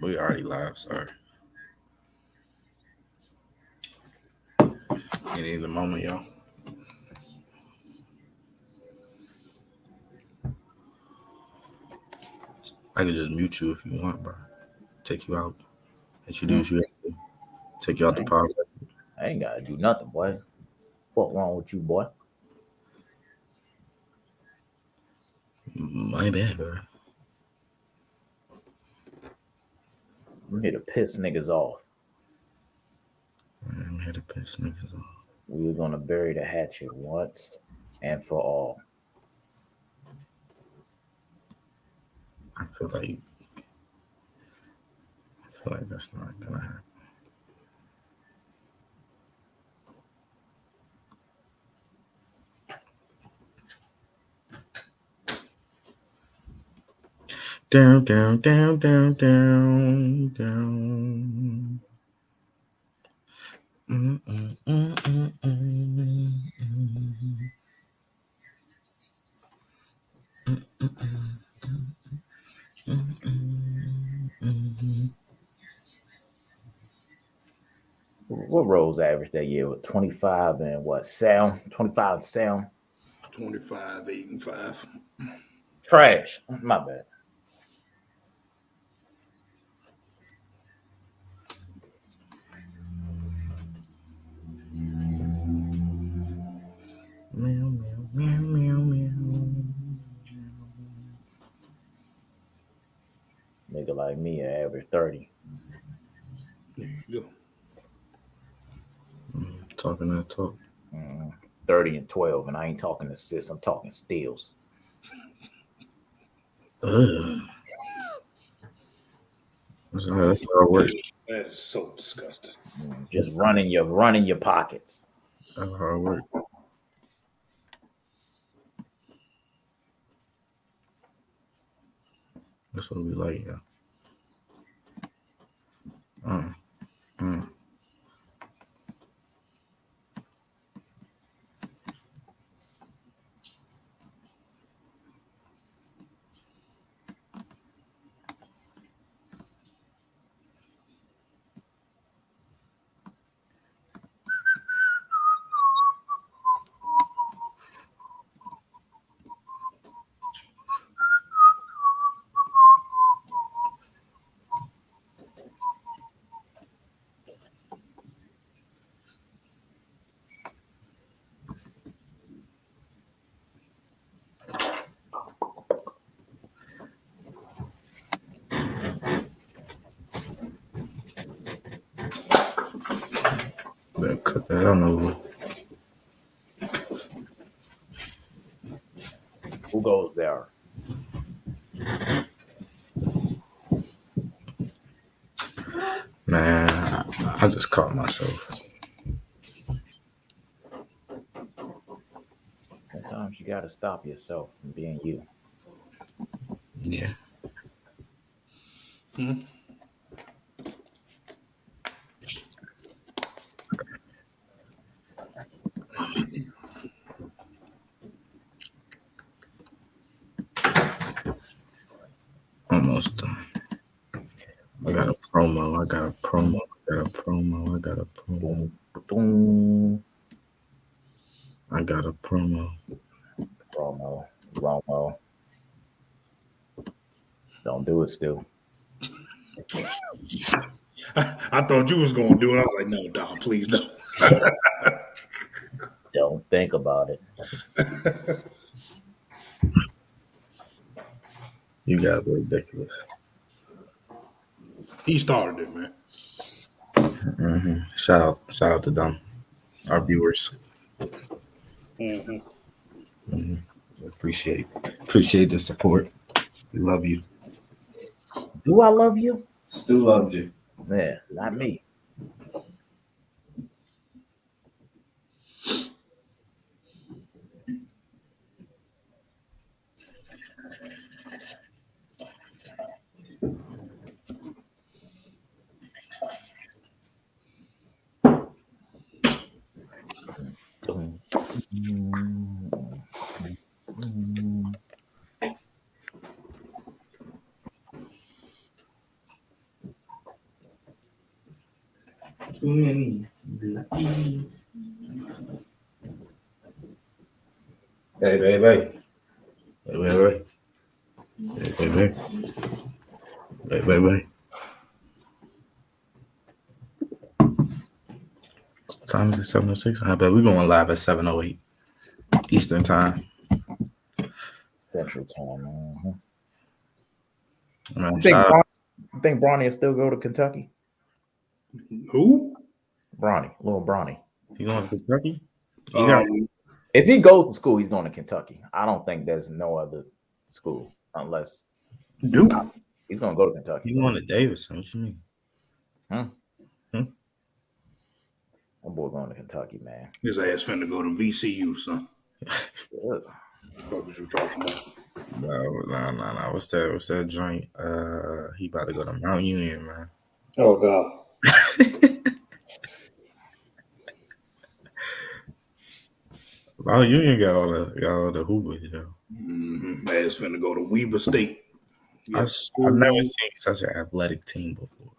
We already live, sorry. Any in the moment, y'all. I can just mute you if you want, bro. Take you out. Introduce you. Take you out the pod. I ain't gotta do nothing, boy. What wrong with you, boy? My bad, bro. I'm here to piss niggas off. I'm here to piss niggas off. We're gonna bury the hatchet once and for all. I feel like that's not gonna happen. Down, down, down, down, down, down. What Rose averaged that year with 25 and what sound? 25 sound. 25, 8, and 5. Trash. My bad. Meow, meow, meow, meow, meow. Nigga like me average 30. There you go. Talking that talk. 30 and 12, and I ain't talking assists. I'm talking steals. That's hard work. That is so disgusting. Just running your pockets. That's hard work. That's what we like, yeah. Better cut that on over. Who goes there? Man, I just caught myself. Sometimes you gotta stop yourself from being you. Yeah. Almost done. I got a promo. Boom. I got a promo. Romo. Don't do it still. I thought you was going to do it. I was like, no, Dom, please don't. Don't think about it. You guys are ridiculous. He started it, man. Mm-hmm. Shout out to them, our viewers. Appreciate the support. We love you. Do I love you? Still love you. Yeah, not me. Hey, baby. Hey, baby. Hey, baby. Hey, baby. What time is it? 7:06. I bet we're going live at 7:08 Eastern time. Central time. Man, You shout out. think Bronny will still go to Kentucky? Who? Bronny, little Bronny. You going to Kentucky? If he goes to school, he's going to Kentucky. I don't think there's no other school unless Duke. He's going to go to Kentucky. You going to Davidson? What you mean? My boy going to Kentucky, man. His ass finna go to VCU, son. Ugh. What you talking about? No. What's that joint? He about to go to Mount Union, man. Oh God. Mount Union got all the hoopers, yo. Ass finna go to Weber State. Yes, I've never seen such an athletic team before.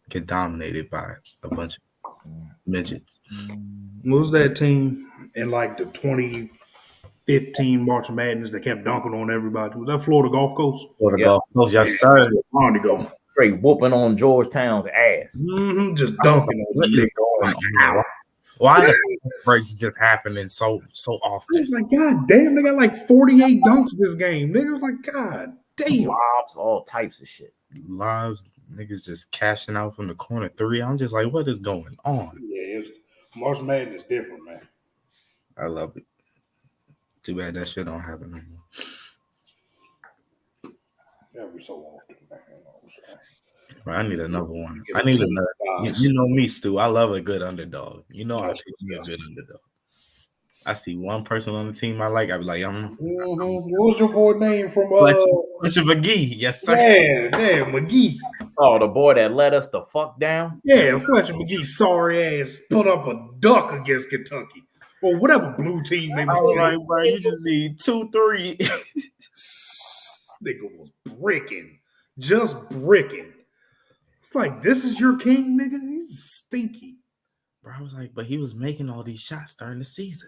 Get dominated by a bunch of midgets. What was that team in like the 2015 March Madness that kept dunking on everybody? Was that Florida Gulf Coast? Florida Gulf Coast, yes, sir. On to go. Straight whooping on Georgetown's ass. Just dunking on What is going on? Why the breaks just happening so often? I was like, God damn, they got like 48 dunks this game. They was like, God damn. Lobs, all types of shit. Lives, niggas just cashing out from the corner three. I'm just like, what is going on? Yeah, March Madness different, man. I love it. Too bad that shit don't happen no more. Every so often, man. I need another one. I need another. You know me, Stu. I love a good underdog. You know I pick me a good underdog. I see one person on the team I like. I be like, What was your boy name from? Fletcher McGee. Yes, sir. Yeah, McGee. Oh, the boy that let us the fuck down. Yeah, Fletcher McGee, sorry ass, put up a duck against Kentucky or whatever blue team they was like, bro, you just need 2-3. Nigga was just bricking. It's like, this is your king, nigga. He's stinky. Bro, I was like, but he was making all these shots during the season.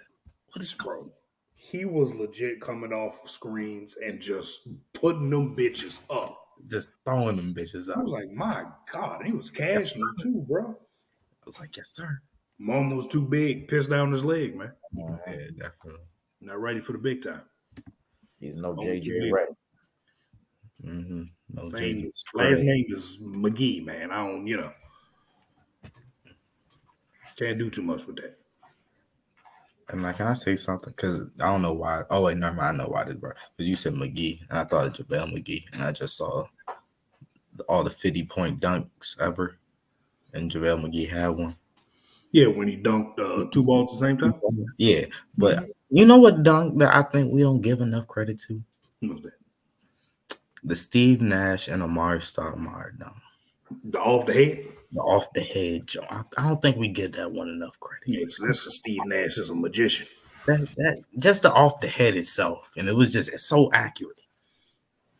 What is bro? He was legit coming off screens and just putting them bitches up. Just throwing them bitches up. I was like, my God, he was cashing too, bro. I was like, yes, sir. Mom was too big, pissed down his leg, man. Yeah, definitely. Not ready for the big time. He's no JJ ready. No JJ. Last name is McGee, man. I don't, can't do too much with that. And like, can I say something? Because I don't know why. Oh, wait, never mind. I know why this, bro. Because you said McGee, and I thought of JaVale McGee, and I just saw all the 50-point dunks ever, and JaVale McGee had one. Yeah, when he dunked 2 balls at the same time? Yeah, but you know what dunk that I think we don't give enough credit to? What's that? The Steve Nash and Amari Stoudemire dunk. The off the head? The off the head jump. I don't think we give that one enough credit. Yes, that's because Steve Nash is a magician. That just the off the head itself, and it was just so accurate.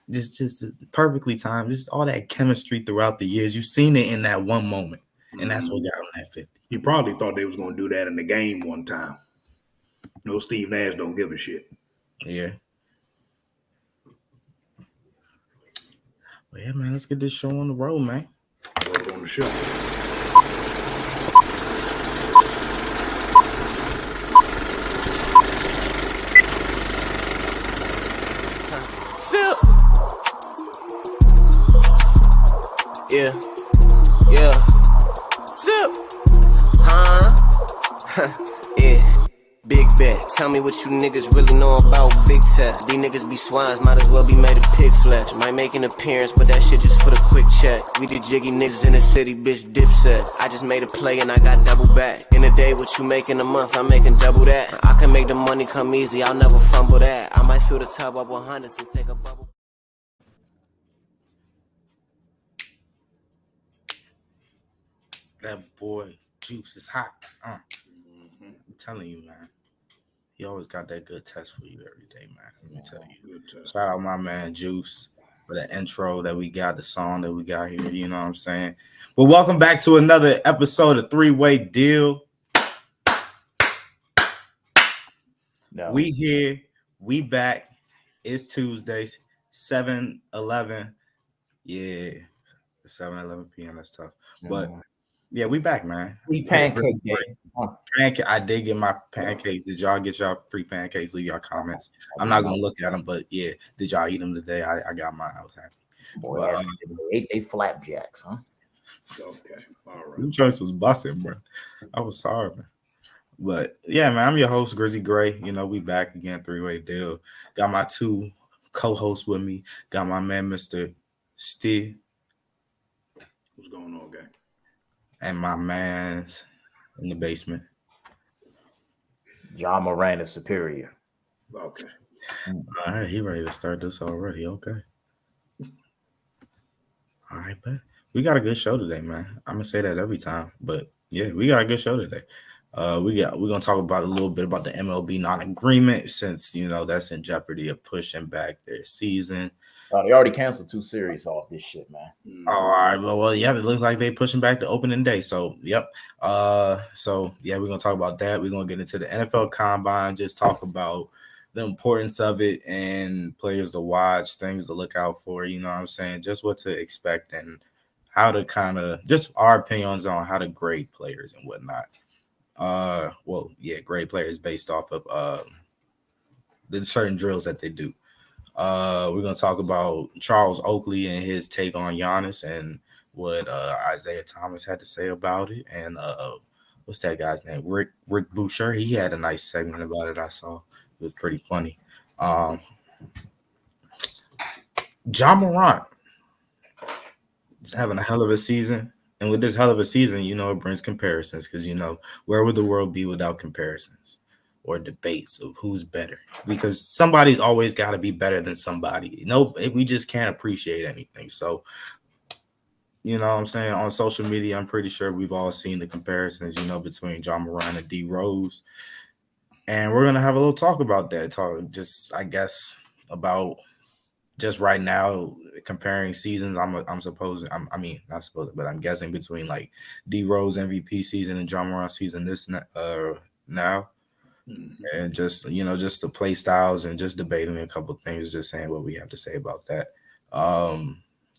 Just perfectly timed. Just all that chemistry throughout the years. You've seen it in that one moment, and that's what got him that 50. You probably thought they was going to do that in the game one time. No, Steve Nash don't give a shit. Yeah. Well, yeah, man, let's get this show on the road, man. Road on the show. Sip. Yeah. Sip. Yeah. Big bet. Tell me what you niggas really know about big tech. These niggas be swines, might as well be made of pig flesh. Might make an appearance, but that shit just for the quick check. We the jiggy niggas in the city, bitch dipset. I just made a play and I got double back. In a day, what you make in a month, I'm making double that. I can make the money come easy, I'll never fumble that. I might fill the tub up 100 and take a bubble. That boy Juice is hot. I'm telling you, man. He always got that good test for you every day, man. Let me tell you. Shout out my man Juice. for the intro that we got, the song that we got here. You know what I'm saying? But welcome back to another episode of 3-Way Deal. No. We here, we back. It's Tuesdays, 7-11. Yeah, 7-11 p.m. That's tough. But yeah, we back, man. Free pancake day. I did get my pancakes. Did y'all get y'all free pancakes? Leave y'all comments. I'm not gonna look at them, but yeah, did y'all eat them today? I got mine. I was happy. Boy, they ate flapjacks, huh? Okay, all right. Your choice was busting, bro. I was sorry, man. But yeah, man, I'm your host, Grizzy Gray. You know, we back again, 3-Way Deal. Got my two co-hosts with me. Got my man, Mr. Steve. What's going on, gang? And my man's in the basement. John Moran is superior. Okay. All right, he ready to start this already. Okay. All right, but we got a good show today, man. I'm gonna say that every time, but yeah, we got a good show today. We're gonna talk about a little bit about the MLB non-agreement, since you know that's in jeopardy of pushing back their season. They already canceled 2 series off this shit, man. Oh, all right. Well, yeah, it looks like they pushing back the opening day. So, yep. So yeah, we're gonna talk about that. We're gonna get into the NFL Combine, just talk about the importance of it and players to watch, things to look out for. You know what I'm saying? Just what to expect and how to kind of just our opinions on how to grade players and whatnot. Well, yeah, grade players based off of the certain drills that they do. We're gonna talk about Charles Oakley and his take on Giannis and what Isaiah Thomas had to say about it. And what's that guy's name? Rick Boucher. He had a nice segment about it. I saw it was pretty funny. John Morant is having a hell of a season. And with this hell of a season, you know, it brings comparisons because, you know, where would the world be without comparisons or debates of who's better? Because somebody's always got to be better than somebody. No, we just can't appreciate anything. So, you know what I'm saying? On social media, I'm pretty sure we've all seen the comparisons, you know, between John Morant and D Rose. And we're going to have a little talk about that. Talk just, I guess, about just right now comparing seasons. I'm supposing, I mean, not supposing, but I'm guessing between like D Rose MVP season and John Morant season now. And just, you know, just the play styles and just debating a couple of things, just saying what we have to say about that. Going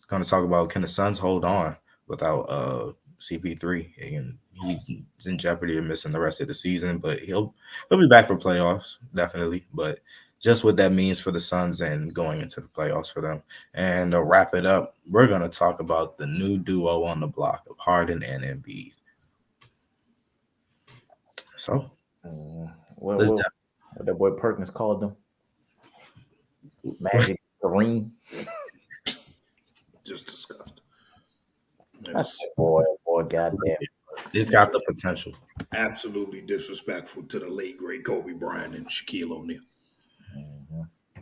to talk about, can the Suns hold on without CP3? And he's in jeopardy of missing the rest of the season, but he'll be back for playoffs, definitely. But just what that means for the Suns and going into the playoffs for them. And to wrap it up, we're going to talk about the new duo on the block of Harden and Embiid. So, what that boy Perkins called them? Magic Green. Just disgusting. That's boy, goddamn. It's got the potential. Absolutely disrespectful to the late great Kobe Bryant and Shaquille O'Neal.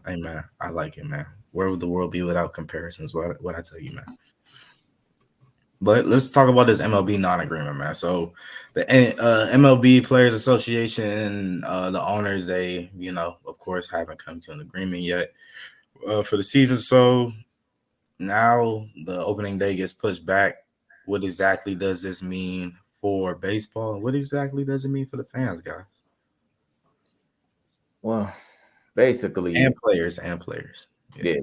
Hey man, I like it, man. Where would the world be without comparisons? What I tell you, man. But let's talk about this MLB non-agreement, man. So the MLB Players Association, the owners, they, you know, of course, haven't come to an agreement yet for the season. So now the opening day gets pushed back. What exactly does this mean for baseball? And what exactly does it mean for the fans, guys? Well, basically, and players. Yeah,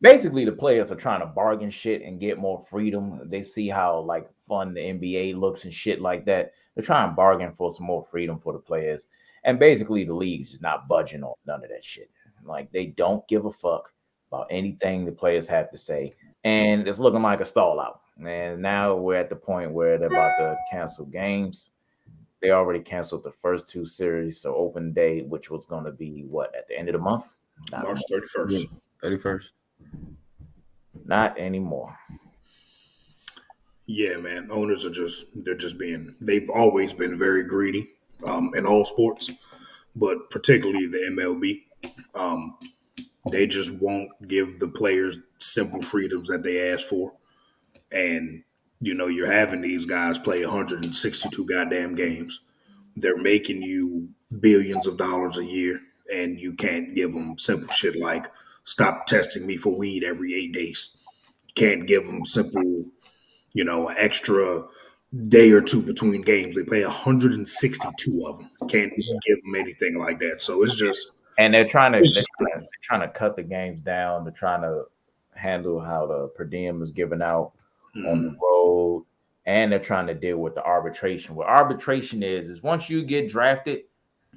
basically the players are trying to bargain shit and get more freedom. They see how like fun the NBA looks and shit like that. They're trying to bargain for some more freedom for the players. And basically the league's just not budging on none of that shit. Like they don't give a fuck about anything the players have to say. And it's looking like a stall out. And now we're at the point where they're about to cancel games. They already canceled the first 2 series. So open day, which was going to be what, at the end of the month? March 31st. 31st. Not anymore. Yeah, man. Owners they've always been very greedy in all sports, but particularly the MLB. They just won't give the players simple freedoms that they ask for. And, you know, you're having these guys play 162 goddamn games. They're making you billions of dollars a year. and you can't give them simple shit like stop testing me for weed every 8 days. Can't give them simple, extra day or two between games. They play 162 of them. Can't give them anything like that. So it's just, and they're trying to cut the games down. They're trying to handle how the per diem is given out on the road, and they're trying to deal with the arbitration. What arbitration is once you get drafted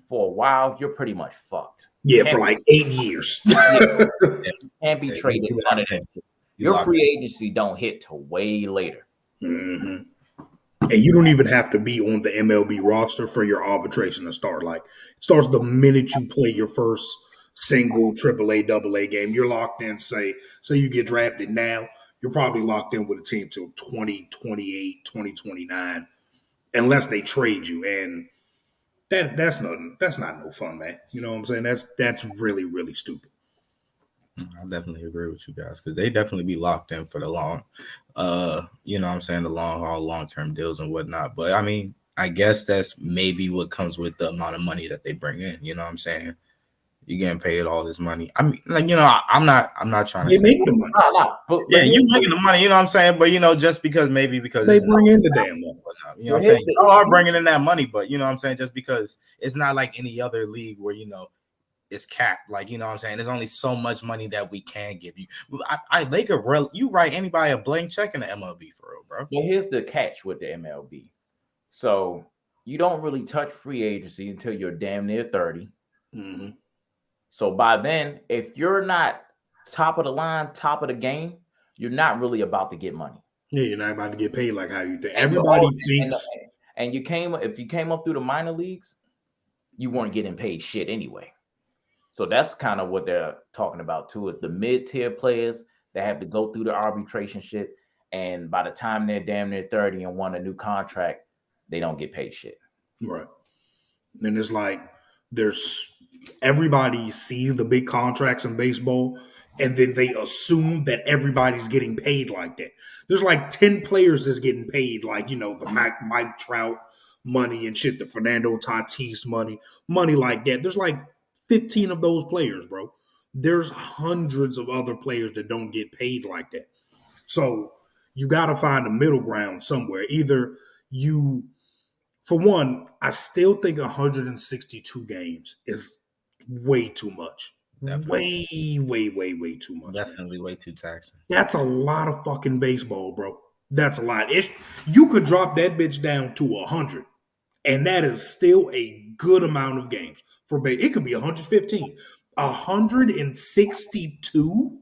for a while, you're pretty much fucked. Yeah, for like 8 years. You can't be traded. None of that. Your free agency don't hit till way later. Mm-hmm. And you don't even have to be on the MLB roster for your arbitration to start. Like, it starts the minute you play your first single AAA, AA game. You're locked in. Say you get drafted now, you're probably locked in with a team till 2028, 2029, unless they trade you. And that's not no fun, man. You know what I'm saying? That's really, really stupid. I definitely agree with you guys because they definitely be locked in for the long, the long haul, long-term deals and whatnot. But I mean, I guess that's maybe what comes with the amount of money that they bring in. You know what I'm saying? You're getting paid all this money. I mean, like, I'm not trying to they say make the money. Yeah, you making the money, you know what I'm saying? But just because they bring in the damn money. You know what I'm saying? You are bringing in that money, but you know what I'm saying? Just because it's not like any other league where it's capped. Like, you know what I'm saying? There's only so much money that we can give you. You write anybody a blank check in the MLB for real, bro. Well, here's the catch with the MLB. So you don't really touch free agency until you're damn near 30. Mm-hmm. So by then, if you're not top of the line, top of the game, you're not really about to get money. Yeah, you're not about to get paid like how you think. Everybody thinks. And if you came up through the minor leagues, you weren't getting paid shit anyway. So that's kind of what they're talking about too, is the mid-tier players that have to go through the arbitration shit. And by the time they're damn near 30 and want a new contract, they don't get paid shit. Right. And it's like everybody sees the big contracts in baseball, and then they assume that everybody's getting paid like that. There's like 10 players that's getting paid like, the Mike Trout money and shit, the Fernando Tatis money like that. There's like 15 of those players, bro. There's hundreds of other players that don't get paid like that. So you got to find a middle ground somewhere. Either for one, I still think 162 games is way too much. Definitely. Way too much. Definitely way too taxing. That's a lot of fucking baseball, bro. That's a lot. You could drop that bitch down to 100, and that is still a good amount of games. It could be 115. 162?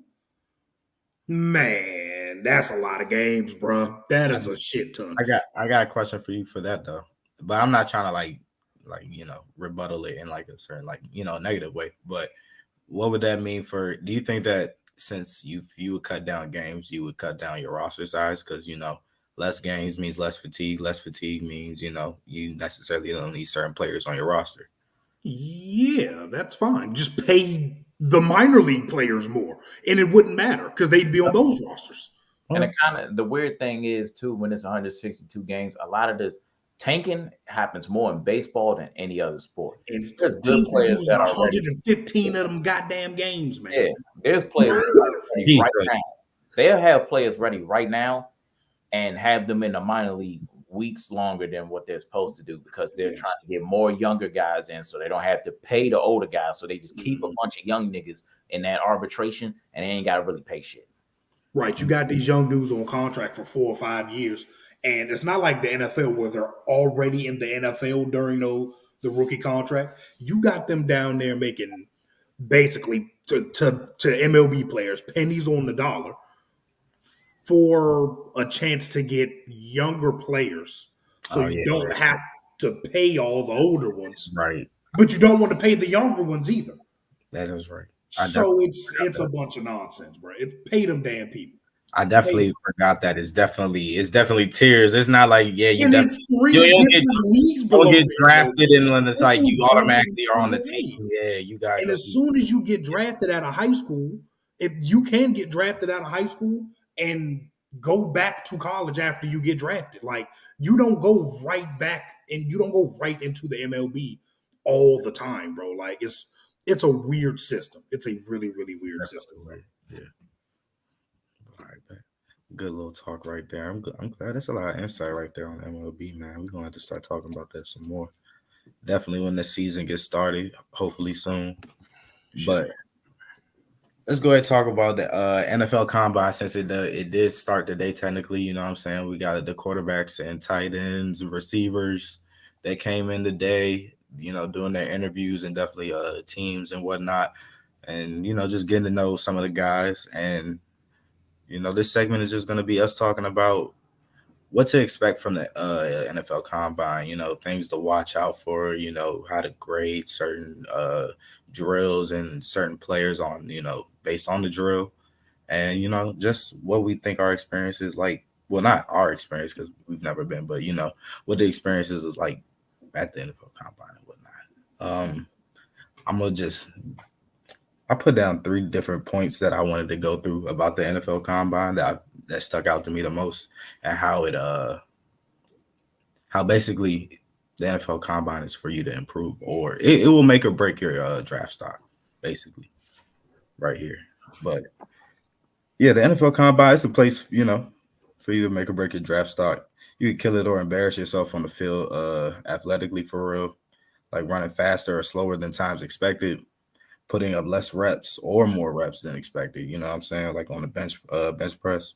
Man, that's a lot of games, bro. That is a shit ton. I got a question for you for that though. But I'm not trying to rebuttal it in like a certain negative way. But what would that mean do you think that since you would cut down games, you would cut down your roster size? Because less games means less fatigue. Less fatigue means you necessarily don't need certain players on your roster. Yeah, that's fine. Just pay the minor league players more, and it wouldn't matter because they'd be on those rosters. And the weird thing is too, when it's 162 games, a lot of this tanking happens more in baseball than any other sport. And there's good players that are 115 of them goddamn games, man. Yeah, there's players ready right now. They'll have players ready right now and have them in the minor league weeks longer than what they're supposed to do because they're trying to get more younger guys in so they don't have to pay the older guys. So they just keep a bunch of young niggas in that arbitration and they ain't got to really pay shit. Right. You got these young dudes on contract for 4 or 5 years. And it's not like the NFL where they're already in the NFL during the rookie contract. You got them down there making basically to MLB players pennies on the dollar for a chance to get younger players. So you don't have to pay all the older ones. Right. But you don't want to pay the younger ones either. That is right. So it's a bunch of nonsense, bro. Pay them damn people. I definitely forgot that it's definitely tiers. It's not like you'll get drafted and when it's like you automatically are on the team. Yeah, you got. And as soon as you get drafted out of high school, if you can get drafted out of high school and go back to college after you get drafted, like you don't go right back and you don't go right into the MLB all the time, bro. Like it's a weird system. It's a really, really weird system. Yeah. All right, man. Good little talk right there. I'm glad that's a lot of insight right there on MLB, man. We're gonna have to start talking about that some more. Definitely when the season gets started, hopefully soon. But let's go ahead and talk about the NFL Combine since it did start today. Technically, you know what I'm saying? We got the quarterbacks and tight ends, receivers that came in today, you know, doing their interviews and definitely teams and whatnot. And, you know, just getting to know some of the guys. And, you know, this segment is just going to be us talking about what to expect from the NFL Combine, you know, things to watch out for, you know, how to grade certain drills and certain players on, you know, based on the drill. And, you know, just what we think our experience is like. Well, not our experience because we've never been, but, you know, what the experiences is like at the NFL Combine and whatnot. I put down 3 different points that I wanted to go through about the NFL Combine that stuck out to me the most, and how basically the NFL Combine is for you to improve, or it will make or break your draft stock, basically, right here. But yeah, the NFL Combine is a place, you know, for you to make or break your draft stock. You can kill it or embarrass yourself on the field, athletically, for real, like running faster or slower than times expected, putting up less reps or more reps than expected. You know what I'm saying? Like on the bench press,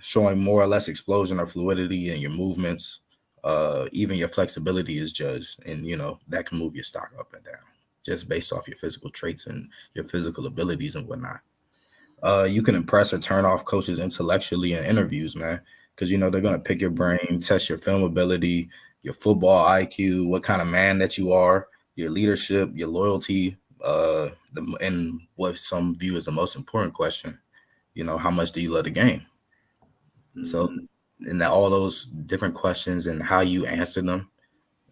showing more or less explosion or fluidity in your movements. Even your flexibility is judged, and you know that can move your stock up and down just based off your physical traits and your physical abilities and whatnot. You can impress or turn off coaches intellectually in interviews, man, because you know they're gonna pick your brain, test your film ability, your football IQ, what kind of man that you are, your leadership, your loyalty, and what some view as the most important question, you know, how much do you love the game? So, and that all those different questions and how you answer them,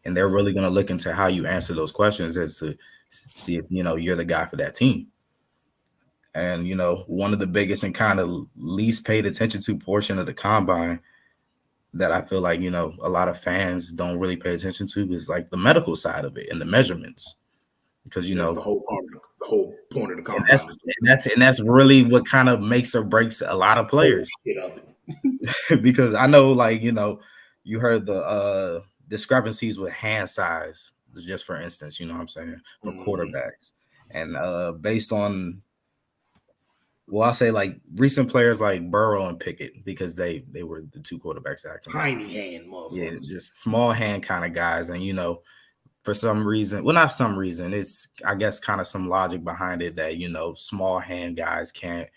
and they're really going to look into how you answer those questions as to see if, you know, you're the guy for that team. And, you know, one of the biggest and kind of least paid attention to portion of the combine that I feel like, you know, a lot of fans don't really pay attention to is like the medical side of it and the measurements. Because, you know, the whole point of the combine. And that's really what kind of makes or breaks a lot of players. Because I know, like, you know, you heard the discrepancies with hand size, just for instance, you know what I'm saying, for quarterbacks. And based on, well, I'll say like recent players like Burrow and Pickett, because they were the 2 quarterbacks that I can tiny hand, motherfuckers. Yeah, just small hand kind of guys. And, you know, for some reason, well, not some reason, it's, I guess, kind of some logic behind it that, you know, small hand guys can't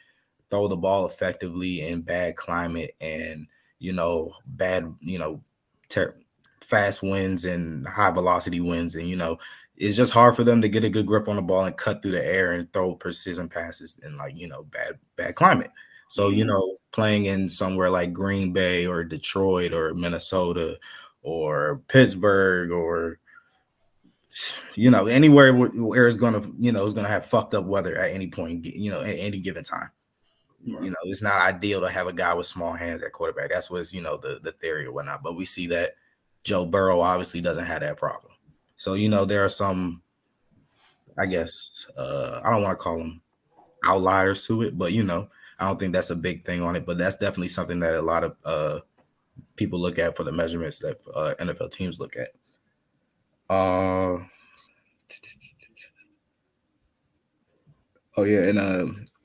throw the ball effectively in bad climate and, you know, bad, you know, fast winds and high velocity winds. And, you know, it's just hard for them to get a good grip on the ball and cut through the air and throw precision passes in, like, you know, bad climate. So, you know, playing in somewhere like Green Bay or Detroit or Minnesota or Pittsburgh or, you know, anywhere where it's going to, you know, it's going to have fucked up weather at any point, you know, at any given time. Right. You know, it's not ideal to have a guy with small hands at quarterback. That's what's, you know, the theory or whatnot. But we see that Joe Burrow obviously doesn't have that problem. So, you know, there are some, I guess, I don't want to call them outliers to it, but, you know, I don't think that's a big thing on it. But that's definitely something that a lot of people look at for the measurements that NFL teams look at. Oh yeah, and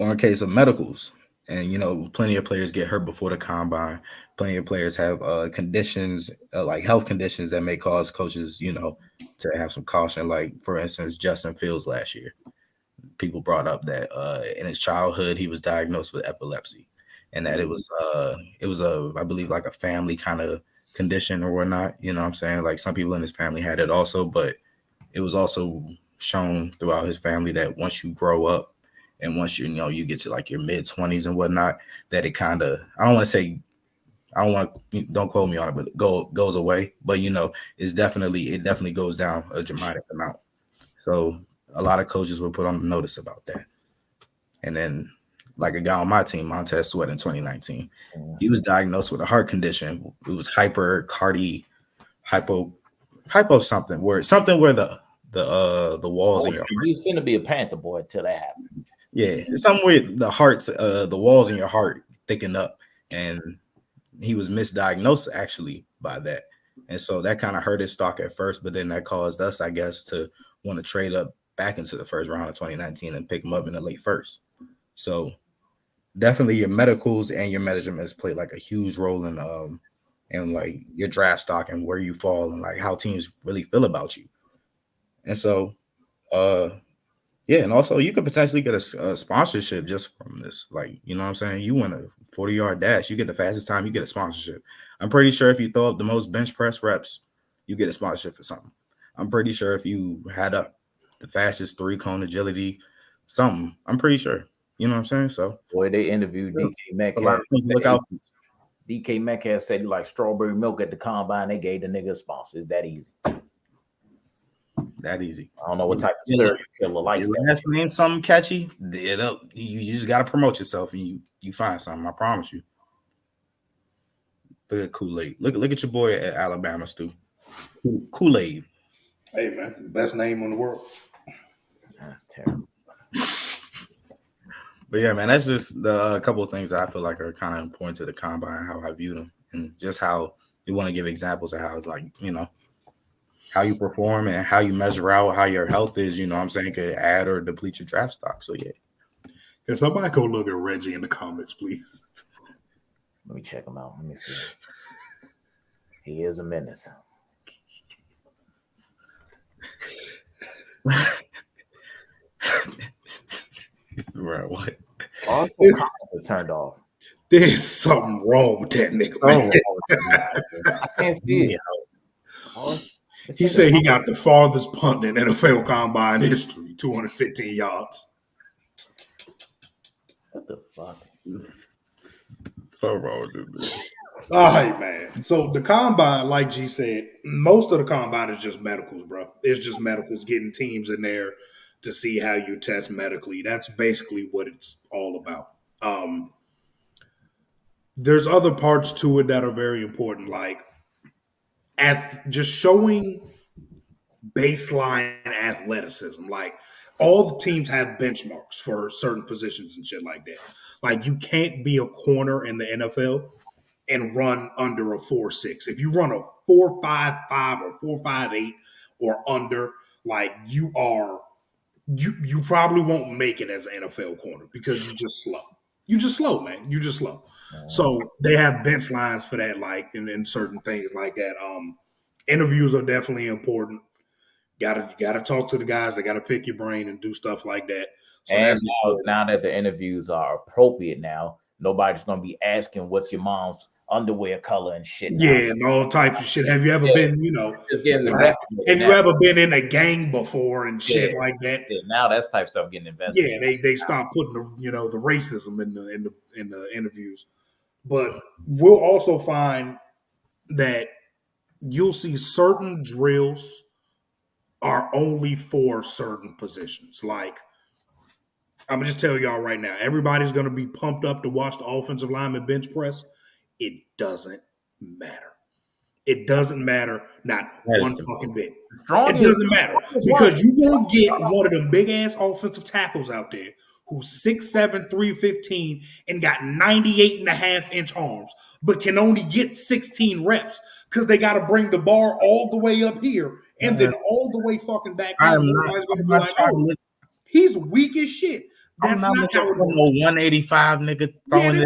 on a case of medicals, and you know, plenty of players get hurt before the combine. Plenty of players have conditions, like health conditions that may cause coaches, you know, to have some caution. Like for instance, Justin Fields last year, people brought up that in his childhood he was diagnosed with epilepsy, and that it was I believe like a family kind of condition or whatnot. You know what I'm saying? Like some people in his family had it also, but it was also shown throughout his family that once you grow up and once you know you get to like your mid-20s and whatnot, that it kind of, don't quote me on it, but goes away. But you know, it definitely goes down a dramatic amount. So a lot of coaches were put on notice about that. And then like a guy on my team, Montez Sweat in 2019, he was diagnosed with a heart condition. It was hypo something where the the walls in your heart. You finna be a Panther boy until that happens. Yeah, something with the hearts, the walls in your heart thicken up, and he was misdiagnosed actually by that, and so that kind of hurt his stock at first. But then that caused us, I guess, to want to trade up back into the first round of 2019 and pick him up in the late first. So definitely your medicals and your measurements play like a huge role in like your draft stock and where you fall and like how teams really feel about you. And so yeah, and also you could potentially get a sponsorship just from this. Like, you know what I'm saying? You win a 40-yard dash, you get the fastest time, you get a sponsorship. I'm pretty sure if you throw up the most bench press reps, you get a sponsorship for something. I'm pretty sure if you had up the fastest 3-cone agility, something. I'm pretty sure. You know what I'm saying? So, boy, they interviewed DK Metcalf. Look out. DK Metcalf said he like strawberry milk at the combine. They gave the nigga a sponsor. It's that easy. That easy. I don't know what type of serial killer likes that. Last name something catchy. You just gotta promote yourself and you find something. I promise you. Look at Kool-Aid. Look at your boy at Alabama, Stu. Kool-Aid. Hey man, best name in the world. That's terrible. But yeah, man, that's just the couple of things that I feel like are kind of important to the combine, how I view them, and just how you want to give examples of how, like, you know, how you perform and how you measure out how your health is, you know what I'm saying, could add or deplete your draft stock. So yeah. Can somebody go look at Reggie in the comments, please? Let me check him out. Let me see. He is a menace. Right, what? All the comments are turned off. There's something wrong with that nigga. I can't see it. He said he got the farthest punt in NFL combine history, 215 yards. What the fuck? So wrong, dude. All right, man. So the combine, like G said, most of the combine is just medicals, bro. It's just medicals, getting teams in there to see how you test medically. That's basically what it's all about. There's other parts to it that are very important, like just showing baseline athleticism. Like, all the teams have benchmarks for certain positions and shit like that. Like, you can't be a corner in the NFL and run under a 4.6. If you run a 4.55 or 4.58 or under, like, you probably won't make it as an NFL corner because you're just slow. You just slow, man. You just slow. So they have bench lines for that, like, and certain things like that. Interviews are definitely important. Gotta talk to the guys. They gotta pick your brain and do stuff like that. So and now that the interviews are appropriate, now nobody's gonna be asking what's your mom's underwear color and shit. Yeah, and all types of shit. Have you ever been, have you ever been in a gang before and shit like that? Yeah, now that's type stuff getting investigated. Yeah, they start putting the racism in the interviews. But we'll also find that you'll see certain drills are only for certain positions. Like, I'm gonna just tell y'all right now, everybody's gonna be pumped up to watch the offensive lineman bench press. It doesn't matter. It doesn't matter, not one fucking bit. It doesn't matter because you're gonna get one of them big ass offensive tackles out there who's 6'7", 315 and got 98.5-inch arms, but can only get 16 reps because they got to bring the bar all the way up here and then all the way fucking back down. Everybody's gonna be like, oh, he's weak as shit. That's not how it works. 185 nigga throwing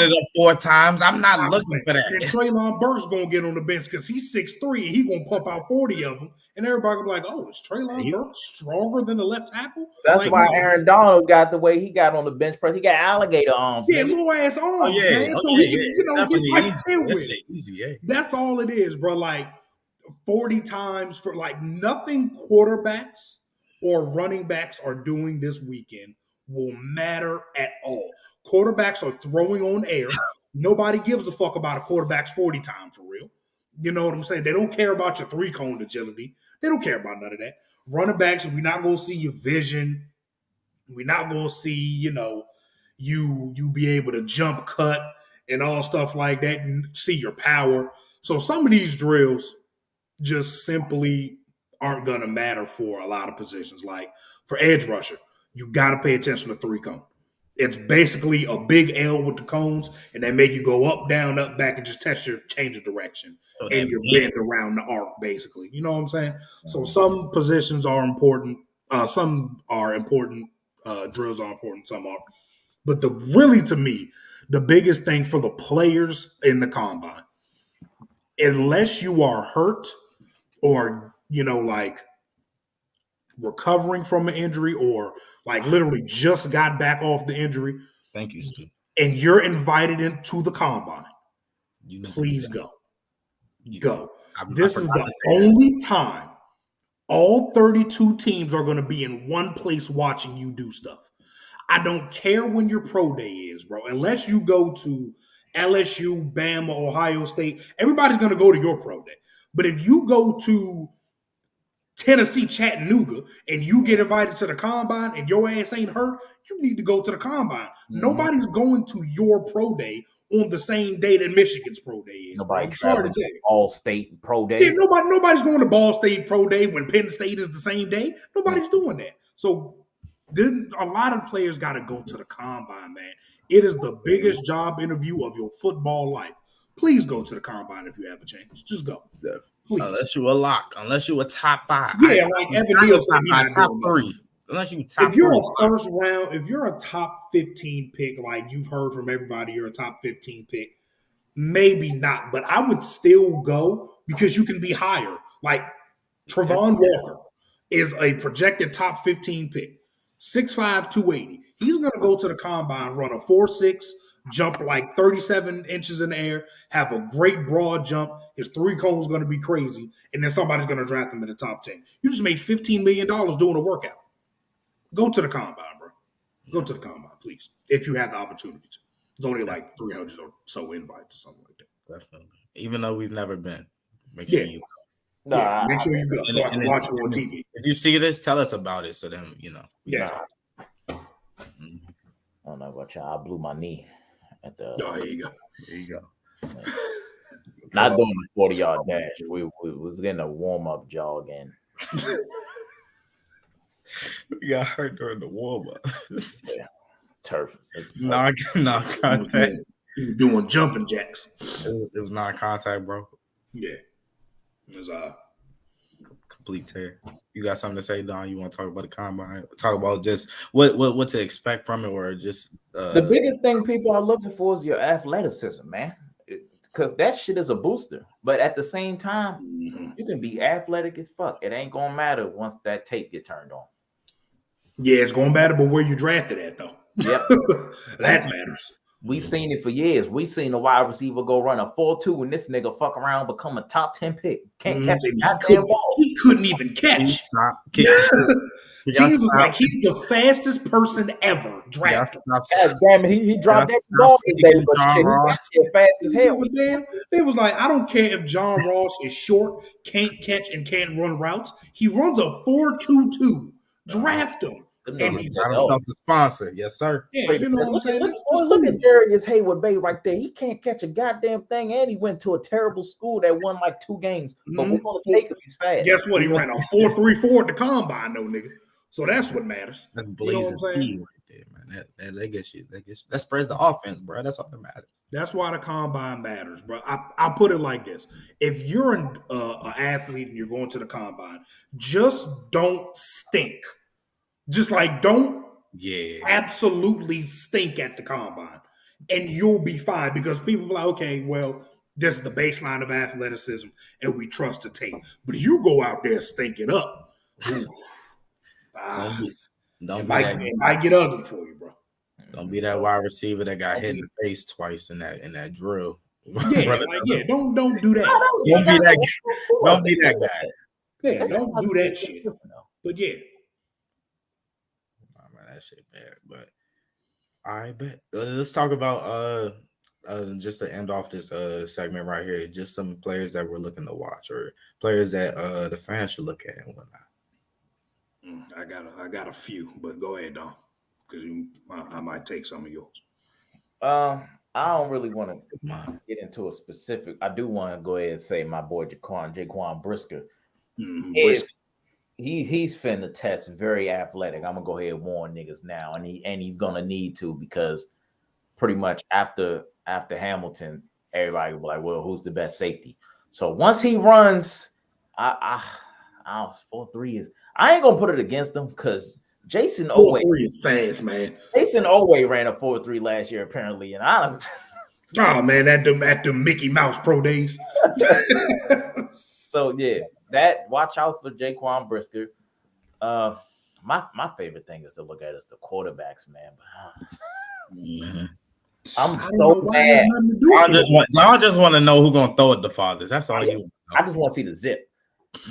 it up 4 times. I'm not looking for that. And Treylon Burks gonna get on the bench because he's 6'3" and he gonna pump out 40 of them, and everybody gonna be like, "Oh, is Treylon Burks stronger than the left tackle?" That's why Aaron Donald got the way he got on the bench press. He got alligator arms. Yeah, little ass arms, man. So he can, he's right there with it. Easy. That's all it is, bro. Like 40 times for like nothing. Quarterbacks or running backs are doing this weekend will matter at all. Quarterbacks are throwing on air. Nobody gives a fuck about a quarterback's 40 time for real. You know what I'm saying? They don't care about your 3-cone agility. They don't care about none of that. Running backs, we're not going to see your vision. We're not going to see, you be able to jump cut and all stuff like that and see your power. So some of these drills just simply aren't going to matter for a lot of positions. Like for edge rusher, you got to pay attention to 3-cone. It's basically a big L with the cones, and they make you go up, down, up, back, and just change of direction. So And you're bent around the arc, basically. You know what I'm saying? So some positions are important. Some are important. Drills are important. Some are. But to me, the biggest thing for the players in the combine, unless you are hurt or, like recovering from an injury or like literally just got back off the injury. Thank you, Stu. And you're invited into the combine. Please go. Go. This is the only time all 32 teams are going to be in one place watching you do stuff. I don't care when your pro day is, bro. Unless you go to LSU, Bama, Ohio State, everybody's going to go to your pro day. But if you go to Tennessee, Chattanooga, and you get invited to the combine and your ass ain't hurt, you need to go to the combine. Mm-hmm. Nobody's going to your pro day on the same day that Michigan's pro day is. Nobody traveling to Ball State pro day. Yeah, nobody's going to Ball State pro day when Penn State is the same day. Nobody's doing that. So then a lot of players got to go to the combine, man. It is the biggest job interview of your football life. Please go to the combine if you have a chance. Just go. Yeah. Please. Unless you a lock, unless you a top 5. Yeah, like Evan Neal said, top 3. Unless you top 3. If you're a first round, if you're a top 15 pick, like you've heard from everybody, you're a top 15 pick. Maybe not, but I would still go because you can be higher. Like Travon Walker is a projected top 15 pick, 6'5", 280. He's going to go to the combine, run a 4.6. Jump like 37 inches in the air, have a great broad jump. His 3-cone is going to be crazy, and then somebody's going to draft him in the top 10. You just made $15 million doing a workout. Go to the combine, bro. Go to the combine, please, if you have the opportunity to. There's only like 300 or so invites or something like that. Definitely. Even though we've never been, make sure you go. Yeah, make sure you go so I can watch it on TV. If you see this, tell us about it so then, Yeah. I don't know about y'all. I blew my knee. Here you go. There you go. Not doing the 40-yard dash. We was getting a warm-up jog in. We got hurt during the warm-up. Yeah. Turf. Non-contact. He was doing jumping jacks. It was non-contact, bro. Yeah. It was complete tear. You got something to say, Don? You want to talk about the combine? Talk about just what to expect from it, or just the biggest thing people are looking for is your athleticism, man. Because that shit is a booster. But at the same time, you can be athletic as fuck. It ain't gonna matter once that tape get turned on. Yeah, it's gonna matter, but where you drafted at though. Yep, that matters. We've seen it for years. We've seen a wide receiver go run a 4.2 and this nigga fuck around, become a top 10 pick. Can't catch a goddamn ball. He couldn't even catch. He was like, he's the fastest person ever drafted. God damn it, he dropped that ball today, but shit, he got fast as hell. They was like, I don't care if John Ross is short, can't catch, and can't run routes. He runs a 4.22. Draft him. And he's the sponsor. Yes, sir. Yeah, you know what I'm saying? Look at Darius Hayward Bay right there. He can't catch a goddamn thing, and he went to a terrible school that won like 2 games. But we're gonna take him. He's fast. Guess what? He ran a 4.34 at the combine, though, nigga. So that's what matters. That's blazing speed right there, man. That gets you. That spreads the offense, bro. That's all that matters. That's why the combine matters, bro. I'll put it like this: if you're an athlete and you're going to the combine, just don't stink. Just like don't absolutely stink at the combine, and you'll be fine because people are like, okay, well, this is the baseline of athleticism, and we trust the tape. But if you go out there stinking up, it might get ugly for you, bro. Don't be that wide receiver that got hit in the face twice in that drill. Don't do that. Don't be that guy. Yeah, don't do that shit. But yeah. That shit bad, but I bet. Let's talk about just to end off this segment right here, just some players that we're looking to watch or players that the fans should look at and whatnot. I got a few, but go ahead, Don, because I might take some of yours. I don't really want to get into a specific. I do want to go ahead and say my boy Jaquan Brisker he's finna test very athletic. I'm gonna go ahead and warn niggas now, and he's gonna need to, because pretty much after Hamilton, everybody will be like, well, who's the best safety? So once he runs, I 4.3 is. I ain't gonna put it against him because Jason Oweh 4.3 is fast, man. Jason Oweh ran a 4.3 last year apparently, and I. Oh man, at the Mickey Mouse pro days. So yeah, that watch out for Jaquan Brisker. My favorite thing is to look at is the quarterbacks, man. I'm so mad. Y'all just want to know who's gonna throw at the fathers. That's all you want. I just want to see the zip.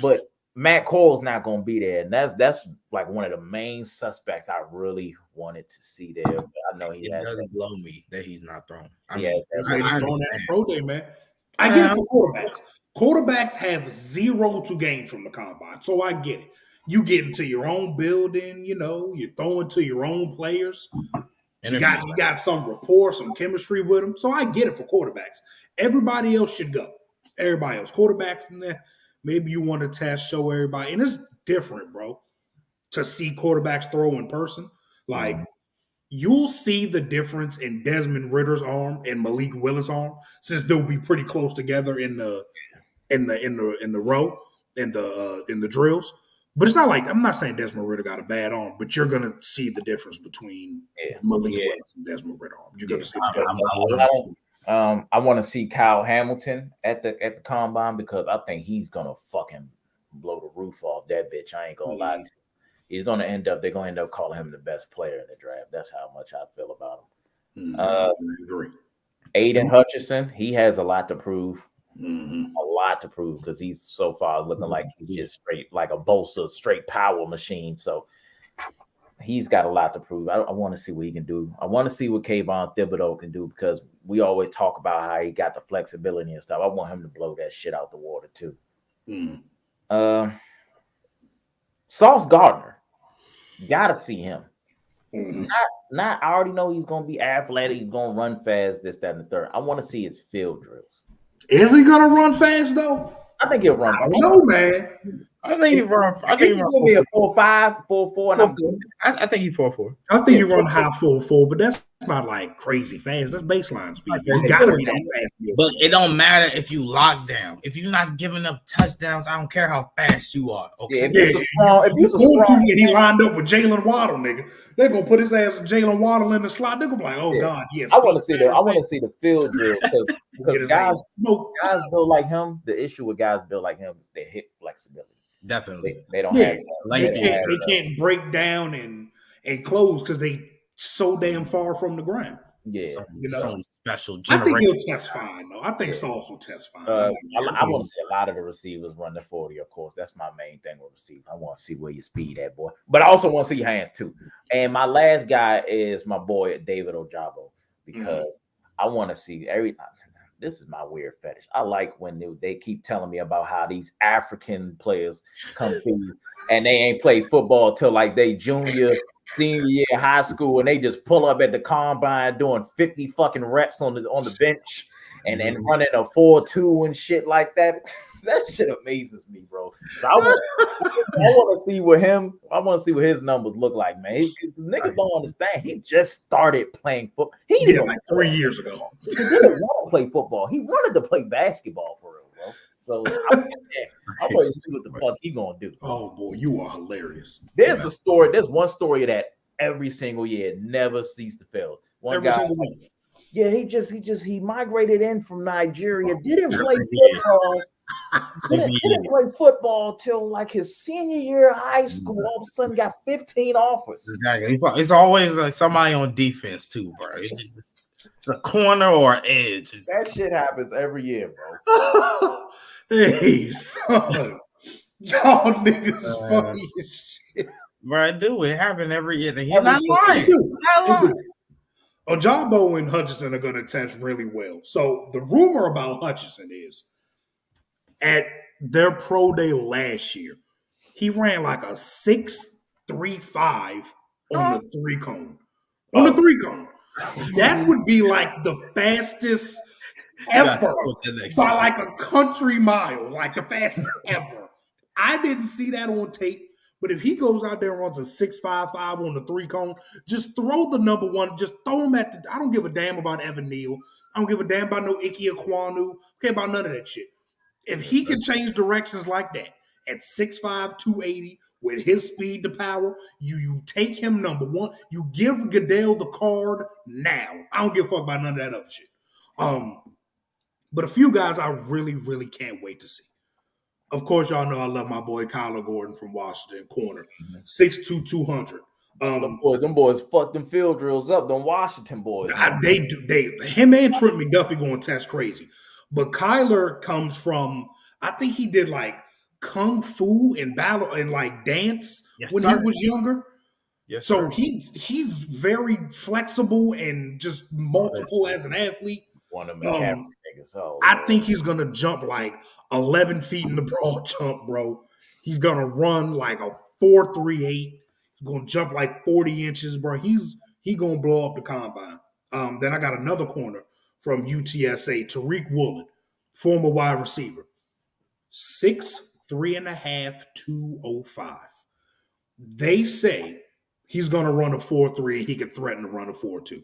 But Matt Cole's not gonna be there, and that's like one of the main suspects I really wanted to see there. But I know he doesn't blow me that he's not thrown. I mean, he's throwing that pro day, man. I get it for quarterbacks. Quarterbacks have 0 to gain from the combine, so I get it. You get into your own building, you're throwing to your own players. You got some rapport, some chemistry with them. So I get it for quarterbacks. Everybody else should go. Everybody else. Quarterbacks in there, maybe you want to test, show everybody. And it's different, bro, to see quarterbacks throw in person. Like, you'll see the difference in Desmond Ritter's arm and Malik Willis' arm, since they'll be pretty close together in the row, in the drills. But it's not like, I'm not saying Desmond Ritter got a bad arm, but you're gonna see the difference between Malik Willis and Desmond Ritter arm. You're gonna see the difference. I want to see Kyle Hamilton at the combine, because I think he's gonna fucking blow the roof off that bitch. I ain't gonna lie to you. They're gonna end up calling him the best player in the draft. That's how much I feel about him. I agree. Aiden Hutchinson, he has a lot to prove. Mm-hmm. A lot to prove, because he's so far looking like he's just straight, like a Bosa straight power machine. So he's got a lot to prove. I want to see what he can do. I want to see what Kayvon Thibodeau can do, because we always talk about how he got the flexibility and stuff. I want him to blow that shit out the water too. Sauce Gardner, gotta see him. Not I already know he's gonna be athletic, he's gonna run fast, this, that, and the third. I want to see his field drills. Is he gonna run fast though? I think he'll run. No, man. I think he run. I think he run. Be a 4.5, 4.4, and I think he's 4.4. I think he run high 4.4, but that's not like crazy fast. That's baseline speed. It's got to be that fast. But it don't matter if you lock down. If you're not giving up touchdowns, I don't care how fast you are. Okay. If he's a strong, and he lined up with Jalen Waddle, nigga, they're gonna put his ass Jalen Waddle in the slot. They're gonna be like, oh God, yes. I want to see that. I want to see the field drill, because guys built like him. The issue with guys built like him is their hip flexibility. Definitely, they don't have. They can't break down and close because they so damn far from the ground. Yeah, something special. I think he'll test fine though. I think Sauce will test fine. I want to see a lot of the receivers run the 40. Of course, that's my main thing with receivers. I want to see where you speed at, boy. But I also want to see hands too. And my last guy is my boy David Ojabo, because I want to see everything. This is my weird fetish. I like when they keep telling me about how these African players come through and they ain't played football till like they junior, senior year high school, and they just pull up at the combine doing 50 fucking reps on the bench and then running a 4.2 and shit like that. That shit amazes me, bro. So I want to see what his numbers look like, man. Niggas don't understand. He just started playing football. He did like 3 years ago. He didn't want to play football. He wanted to play basketball for real, bro. So I'm ready to see what the fuck he gonna do. Oh boy, you are hilarious. There's a story. There's one story that every single year never ceased to fail. One every guy. Single one. Yeah, he migrated in from Nigeria. Didn't play football. Didn't play football till like his senior year of high school. All of a sudden, got 15 offers. Exactly. It's always like somebody on defense too, bro. It's a corner or edge. That shit happens every year, bro. Hey, son. Y'all niggas funny as shit. Bro, I do. It happen every year. He's not lying. Ojabo and Hutchinson are going to test really well. So the rumor about Hutchinson is at their pro day last year, he ran like a 6.35 on the 3-cone. On the 3-cone. That would be like the fastest ever by like a country mile, like the fastest ever. I didn't see that on tape. But if he goes out there and runs a 6.55 on the 3-cone, just throw the number one. Just throw him at the. I don't give a damn about Evan Neal. I don't give a damn about no Ike Ekwonu. Okay, about none of that shit. If he can change directions like that at 6'5", 280, with his speed to power, you take him number one. You give Goodell the card now. I don't give a fuck about none of that other shit. But a few guys I really, really can't wait to see. Of course, y'all know I love my boy Kyler Gordon from Washington, corner, 6'2", 200. Them boys fuck them field drills up. Them Washington boys. They do. Him and Trent McDuffie going to test crazy. But Kyler comes from, I think he did like kung fu and battle and like dance when he was younger. Yes, so sir. he's very flexible and just multiple as an athlete. One of them niggas. I think he's gonna jump like 11 feet in the broad jump, bro. He's gonna run like a 4.38. He's gonna jump like 40 inches, bro. He's gonna blow up the combine. Then I got another corner from UTSA, Tariq Woolen, former wide receiver, 6'3.5", 205. They say he's gonna run a 4.3 and he could threaten to run a 4.2.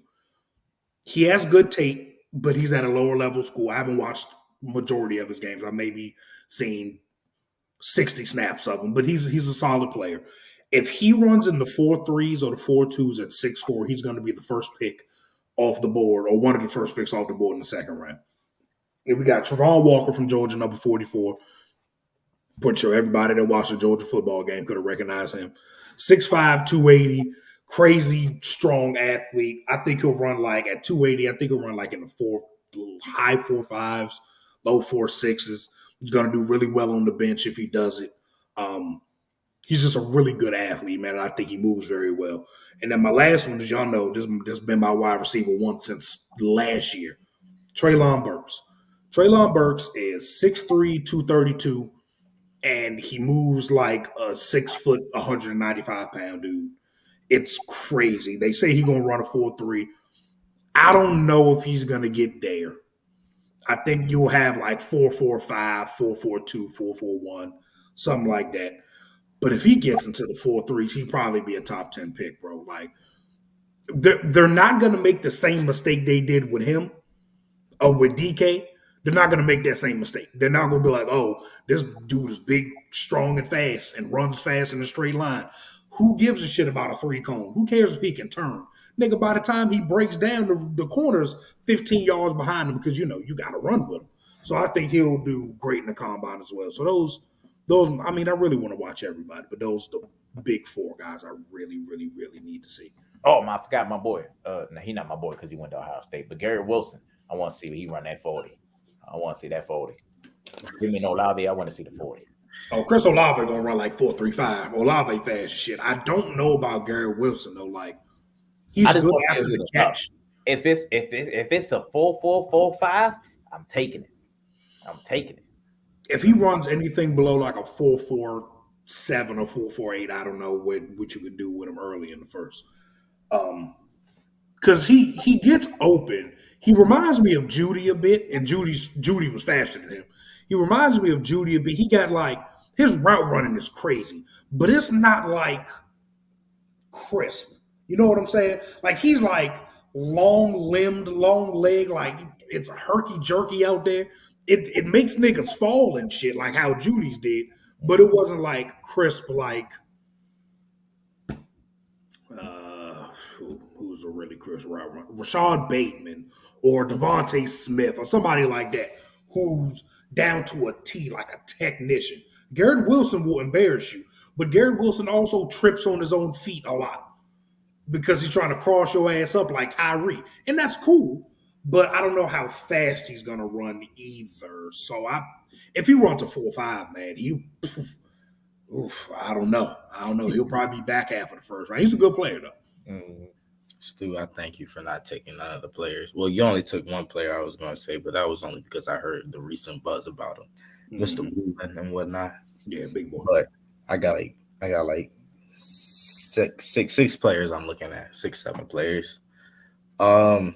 He has good tape, but he's at a lower level school. I haven't watched majority of his games. I maybe seen 60 snaps of him, but he's a solid player. If he runs in the 4.3s or the 4.2s at 6'4", he's going to be the first pick off the board, or one of the first picks off the board in the second round. And we got Travon Walker from Georgia, number 44. Pretty sure everybody that watched the Georgia football game could have recognized him. 6'5", 280, crazy strong athlete. I think he'll run like at 280. I think he'll run like in the high 4.5s, low 4.6s. He's going to do really well on the bench if he does it. He's just a really good athlete, man. And I think he moves very well. And then my last one, as y'all know, this has been my wide receiver one since last year, Treylon Burks. Treylon Burks is 6'3", 232, and he moves like a 6 foot, 195-pound dude. It's crazy. They say he's going to run a 4.3. I don't know if he's going to get there. I think you'll have like 4.45, 4.42, 4.41, something like that. But if he gets into the 4.3s, he'd probably be a top 10 pick, bro. Like, they're not going to make the same mistake they did with him or with DK. They're not going to make that same mistake. They're not going to be like, oh, this dude is big, strong, and fast and runs fast in a straight line. Who gives a shit about a 3-cone? Who cares if he can turn? Nigga, by the time he breaks down, the corner's 15 yards behind him because, you got to run with him. So I think he'll do great in the combine as well. So those, I mean, I really want to watch everybody, but those the big four guys I really, really, really need to see. Oh, I forgot my boy. No, he's not my boy because he went to Ohio State. But Garrett Wilson, I want to see he run that 40. I want to see that 40. Give me no Olave. I want to see the 40. Oh, Chris Olave gonna run like 4.35. Olave fast as shit. I don't know about Garrett Wilson though. Like he's good after the catch. If it's a 4.4, 4.5, I'm taking it. If he runs anything below like a 4.47 or 4.48, I don't know what you could do with him early in the first. Because he gets open. He reminds me of Judy a bit, and Judy was faster than him. He reminds me of Judy a bit. He got like his route running is crazy, but it's not like crisp. You know what I'm saying? Like he's like long-limbed, long-legged, like it's a herky-jerky out there. It makes niggas fall and shit like how Judy's did, but it wasn't like crisp like who's a really crisp route runner? Rashad Bateman or Devontae Smith or somebody like that who's down to a T like a technician. Garrett Wilson will embarrass you, but Garrett Wilson also trips on his own feet a lot because he's trying to cross your ass up like Kyrie, and that's cool. But I don't know how fast he's gonna run either. So if he runs a 4.5, man, I don't know. He'll probably be back half of the first round. He's a good player though. Mm-hmm. Stu, I thank you for not taking none of the players. Well, you only took one player I was going to say, but that was only because I heard the recent buzz about him, Mr. Woolen and whatnot. Yeah, big boy. But I got like six players I'm looking at, 6-7 players. I'm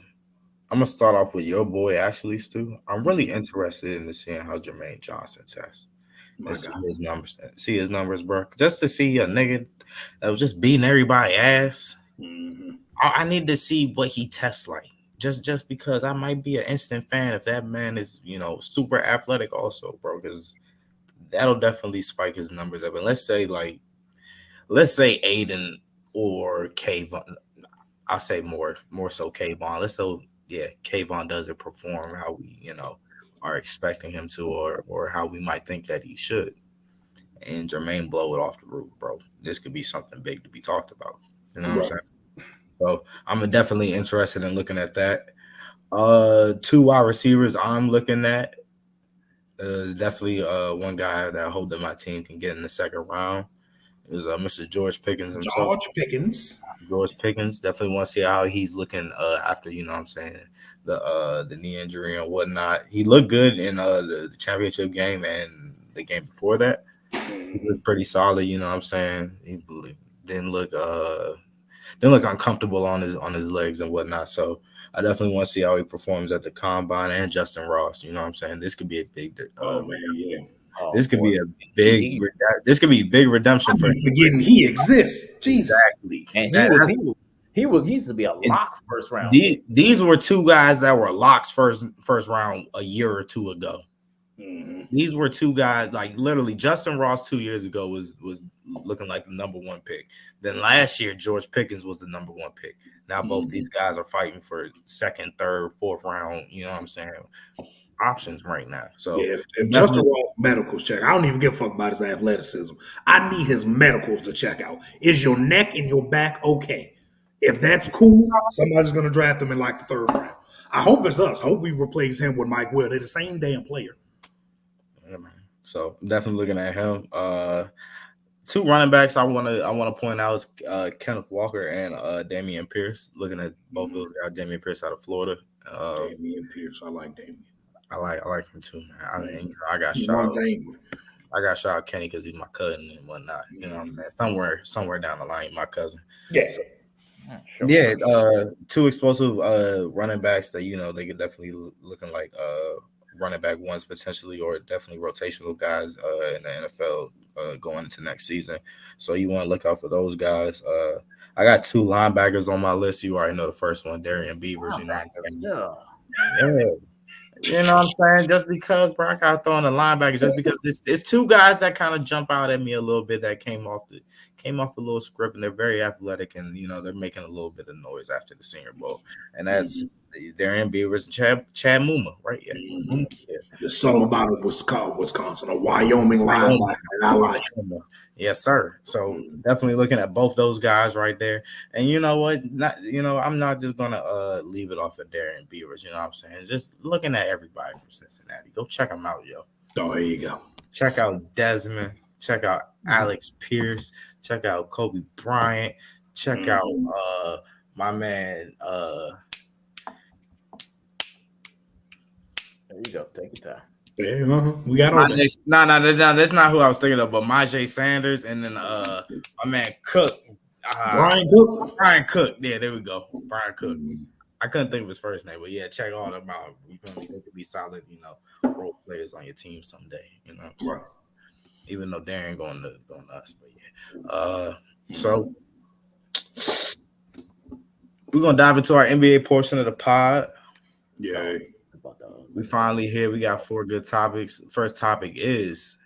gonna start off with your boy, actually, Stu. I'm really interested in seeing how Jermaine Johnson tests. and see his numbers, bro. Just to see a nigga that was just beating everybody ass. Mm-hmm. I need to see what he tests like. Just because I might be an instant fan if that man is, super athletic also, bro, because that'll definitely spike his numbers up. And let's say Aiden or Kayvon. I'll say more so Kayvon. Let's say Kayvon doesn't perform how we, are expecting him to, or how we might think that he should. And Jermaine blow it off the roof, bro. This could be something big to be talked about. You know what I'm saying? So I'm definitely interested in looking at that. 2 wide receivers I'm looking at is definitely one guy that I hope that my team can get in the second round is Mr. George Pickens himself. George Pickens, definitely want to see how he's looking after, the knee injury and whatnot. He looked good in the championship game and the game before that. He looked pretty solid, He didn't look uncomfortable on his legs and whatnot. So I definitely want to see how he performs at the combine, and Justin Ross. This could be a big. This could be a big. This could be big redemption for him. Forgetting he exists. Jesus. Exactly. And he used to be a lock first round. These were 2 guys that were locks first round a year or 2 ago. Mm-hmm. These were 2 guys, like literally Justin Ross 2 years ago was looking like the number 1 pick. Then last year, George Pickens was the number 1 pick. Now both these guys are fighting for second, third, fourth round, options right now. So if Justin Ross medicals check, I don't even give a fuck about his athleticism. I need his medicals to check out. Is your neck and your back okay? If that's cool, somebody's gonna draft him in like the 3rd round. I hope it's us. I hope we replace him with Mike Will. They're the same damn player. Yeah, man. So definitely looking at him. 2 running backs I want to point out is Kenneth Walker and Damian Pierce. Looking at both of those guys, Damian Pierce out of Florida. Damian Pierce, I like Damian. I like him too, man. I got shot. I got shot at Kenny because he's my cousin and whatnot. Somewhere down the line, my cousin. Yeah. So, yeah. 2 explosive running backs that they could definitely looking like running back ones potentially, or definitely rotational guys in the NFL going into next season. So you want to look out for those guys. I got 2 linebackers on my list. You already know the first one, Darian Beavers. Yeah. You know what I'm saying? Just because, bro, I got throwing the linebackers, just because it's 2 guys that kind of jump out at me a little bit that came off a little script, and they're very athletic, and they're making a little bit of noise after the Senior Bowl, and that's Darian Beavers and Chad Muma, right? Yeah. The song about it was called Wisconsin, a Wyoming linebacker, and I like him. Yes, sir. So definitely looking at both those guys right there. And you know what? I'm not just gonna leave it off of Darian Beavers. You know what I'm saying? Just looking at everybody from Cincinnati. Go check them out, yo. Oh, here you go. Check out Desmond. Check out Alex Pierce. Check out Kobe Bryant. Check out my man. There you go. Take your time. Yeah, we got all that. No, that's not who I was thinking of, but Myjai Sanders and then my man Cook. Brian Cook. Brian Cook. Yeah, there we go. Brian Cook. I couldn't think of his first name, but yeah, check all them out. You feel me? They could be solid, role players on your team someday. You know what I'm saying? Right. Even though Darren going to us, but yeah. So we're gonna dive into our NBA portion of the pod. Yeah. We finally here. We got 4 good topics. First topic is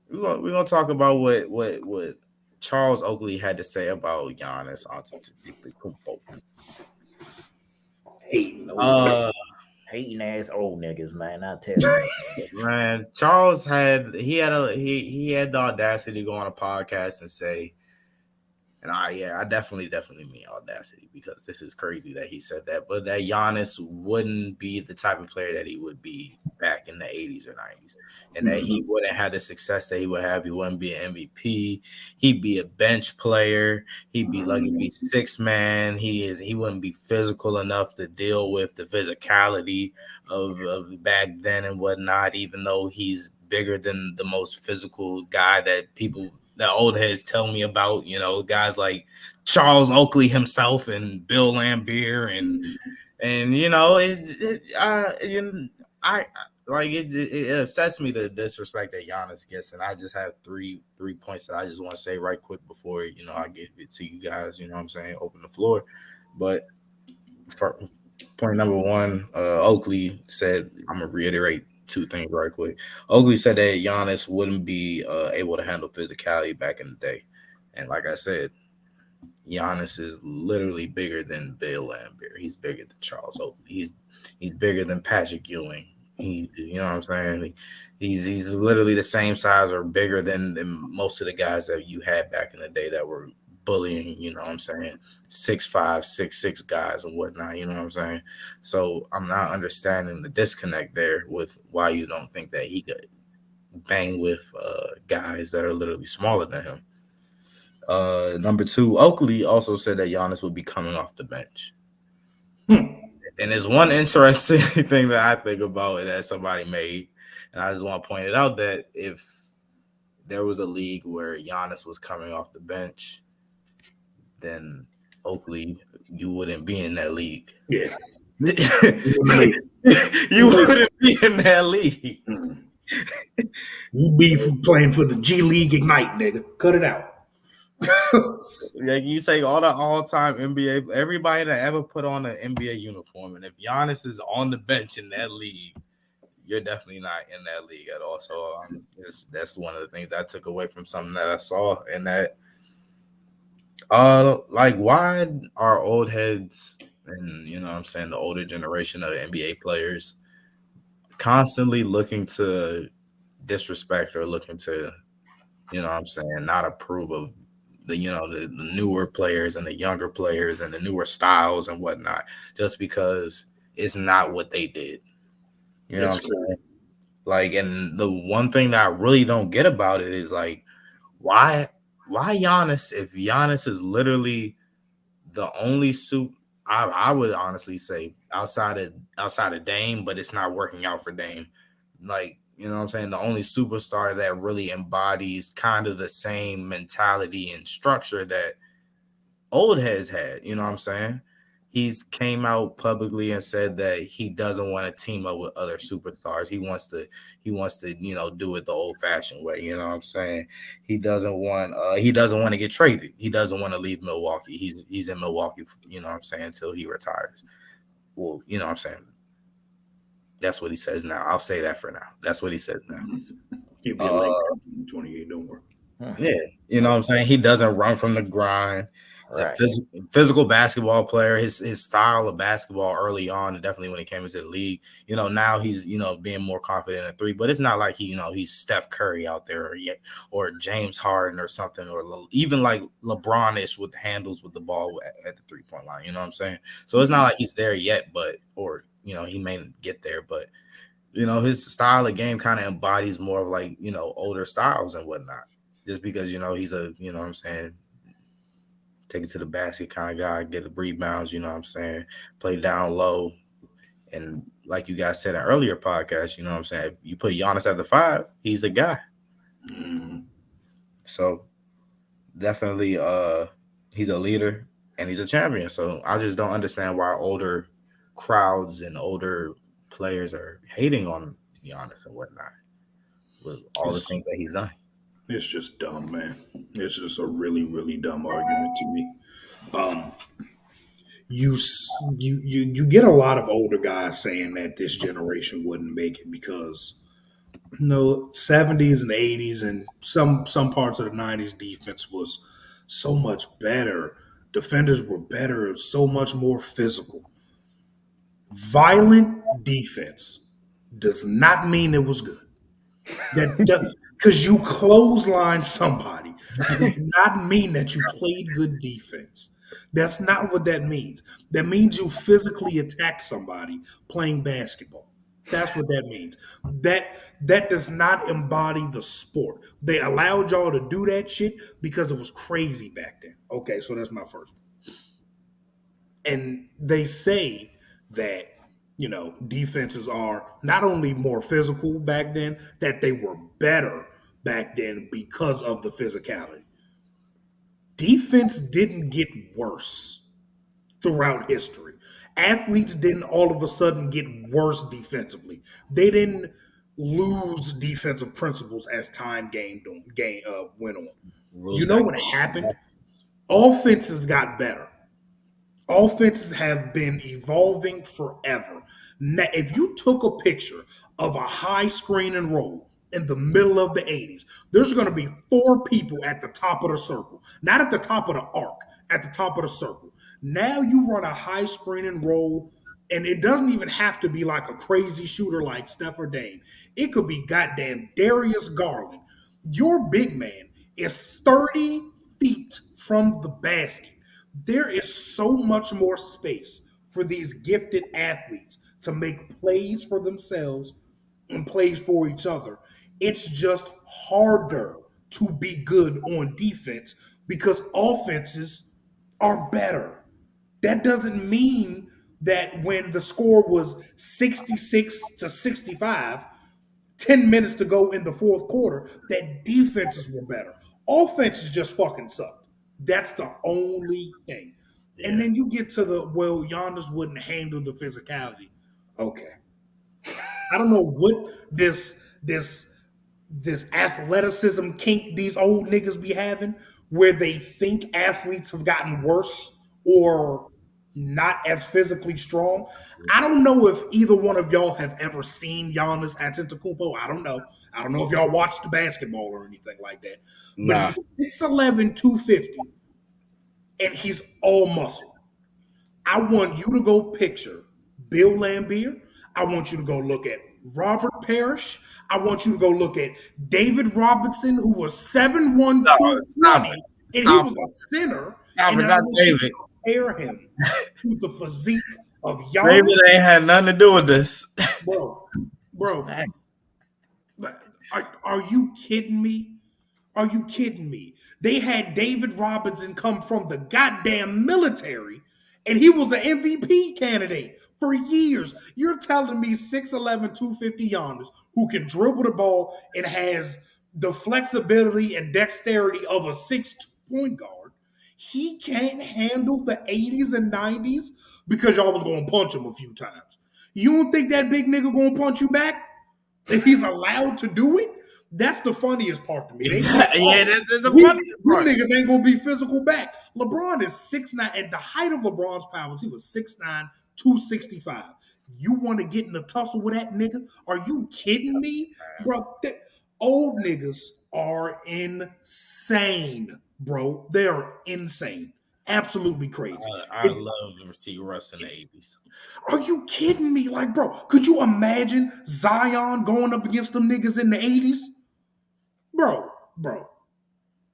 we're gonna talk about what Charles Oakley had to say about Giannis. Hating ass old niggas, man. I tell you, man. Charles had the audacity to go on a podcast and say, and I definitely mean audacity, because this is crazy that he said that, but that Giannis wouldn't be the type of player that he would be back in the 80s or 90s, and that he wouldn't have the success that he would have. He wouldn't be an MVP. He'd be a bench player. He'd be 6-man. He wouldn't be physical enough to deal with the physicality of back then and whatnot, even though he's bigger than the most physical guy that old heads tell me about, guys like Charles Oakley himself and Bill Laimbeer and like it upsets me the disrespect that Giannis gets, and I just have three points that I just want to say right quick before I give it to you guys. You know what I'm saying? Open the floor, but for point number one, Oakley said, I'm gonna reiterate two things right quick. Oakley said that Giannis wouldn't be able to handle physicality back in the day, and like I said, Giannis is literally bigger than Bill Laimbeer. He's bigger than Charles Oakley. He's bigger than Patrick Ewing. You know what I'm saying? He's literally the same size or bigger than most of the guys that you had back in the day that were bullying. You know what I'm saying? 6'5", 6'6" guys and whatnot. You know what I'm saying? So I'm not understanding the disconnect there with why you don't think that he could bang with guys that are literally smaller than him. Number two, Oakley also said that Giannis would be coming off the bench. And there's one interesting thing that I think about that somebody made, and I just want to point it out that if there was a league where Giannis was coming off the bench, then Oakley, you wouldn't be in that league. Yeah. You wouldn't be in that league. You be playing for the G League Ignite, nigga. Cut it out. Like you say, all the all-time NBA, everybody that ever put on an NBA uniform, and if Giannis is on the bench in that league, you're definitely not in that league at all. So that's one of the things I took away from something that I saw, and that, like, why are old heads and you know what I'm saying, the older generation of NBA players constantly looking to disrespect or looking to, you know what I'm saying, not approve of the newer players and the younger players and the newer styles and whatnot, just because it's not what they did. You know what I'm saying? Like, and the one thing that I really don't get about it is like, why Giannis, if Giannis is literally the only suit, I would honestly say outside of Dame, but it's not working out for Dame. Like, you know what I'm saying? The only superstar that really embodies kind of the same mentality and structure that old heads had, you know what I'm saying? He's came out publicly and said that he doesn't want to team up with other superstars. He wants to, do it the old-fashioned way, you know what I'm saying? He doesn't want to get traded. He doesn't want to leave Milwaukee. He's in Milwaukee, you know what I'm saying, until he retires. Well, you know what I'm saying? That's what he says now. I'll say that for now. That's what he says now. He'll be late 28, don't worry. Yeah, you know what I'm saying? He doesn't run from the grind. He's a physical basketball player. His style of basketball early on, and definitely when he came into the league, now he's, being more confident at three. But it's not like he's Steph Curry out there or James Harden or something, or even like LeBron-ish with handles with the ball at the 3-point line. You know what I'm saying? So it's not like he's there yet, he may get there, but his style of game kind of embodies more of like, older styles and whatnot. Just because, he's a, you know what I'm saying, take it to the basket kind of guy, get the rebounds, you know what I'm saying, play down low. And like you guys said in earlier podcast, you know what I'm saying, if you put Giannis at the 5, he's the guy. So definitely he's a leader and he's a champion. So I just don't understand why older crowds and older players are hating on Giannis and whatnot with all the things that he's done. It's just dumb, man. It's just a really, really dumb argument to me. You get a lot of older guys saying that this generation wouldn't make it because 70s and 80s and some parts of the 90s defense was so much better. Defenders were better, so much more physical. Violent defense does not mean it was good. That because you clothesline somebody does not mean that you played good defense. That's not what that means. That means you physically attacked somebody playing basketball. That's what that means. That does not embody the sport. They allowed y'all to do that shit because it was crazy back then. Okay, so that's my first one. And they say that defenses are not only more physical back then, that they were better back then because of the physicality. Defense didn't get worse throughout history. Athletes didn't all of a sudden get worse defensively. They didn't lose defensive principles as time went on. You know what happened? Offenses got better. Offenses have been evolving forever. Now, if you took a picture of a high screen and roll in the middle of the 80s, there's going to be 4 people at the top of the circle, not at the top of the arc, at the top of the circle. Now you run a high screen and roll, and it doesn't even have to be like a crazy shooter like Steph or Dame. It could be goddamn Darius Garland. Your big man is 30 feet from the basket. There is so much more space for these gifted athletes to make plays for themselves and plays for each other. It's just harder to be good on defense because offenses are better. That doesn't mean that when the score was 66-65, 10 minutes to go in the fourth quarter, that defenses were better. Offenses just fucking sucked. That's the only thing. Yeah. And then you get to Giannis wouldn't handle the physicality. Okay. I don't know what this athleticism kink these old niggas be having where they think athletes have gotten worse or not as physically strong. I don't know if either one of y'all have ever seen Giannis Antetokounmpo. I don't know. I don't know if y'all watched the basketball or anything like that. But he's 6'11", 250, and he's all muscle. I want you to go picture Bill Laimbeer. I want you to go look at Robert Parrish. I want you to go look at David Robinson, who was 7'1", 220, and he was a center. And I want you to compare him to the physique of Giannis. David ain't had nothing to do with this. Bro. Are you kidding me? Are you kidding me? They had David Robinson come from the goddamn military, and he was an MVP candidate for years. You're telling me 6'11", 250 Giannis, who can dribble the ball and has the flexibility and dexterity of a 6'2" point guard, he can't handle the 80s and 90s because y'all was going to punch him a few times. You don't think that big nigga going to punch you back? If he's allowed to do it, that's the funniest part to me. That's the funniest part. You niggas ain't gonna be physical back. LeBron is 6'9". At the height of LeBron's powers, he was 6'9", 265. You want to get in a tussle with that nigga? Are you kidding me? Bro, old niggas are insane, bro. They are insane. Absolutely crazy. I love to see Russ in the 80s. Are you kidding me? Like, bro, could you imagine Zion going up against them niggas in the 80s? Bro.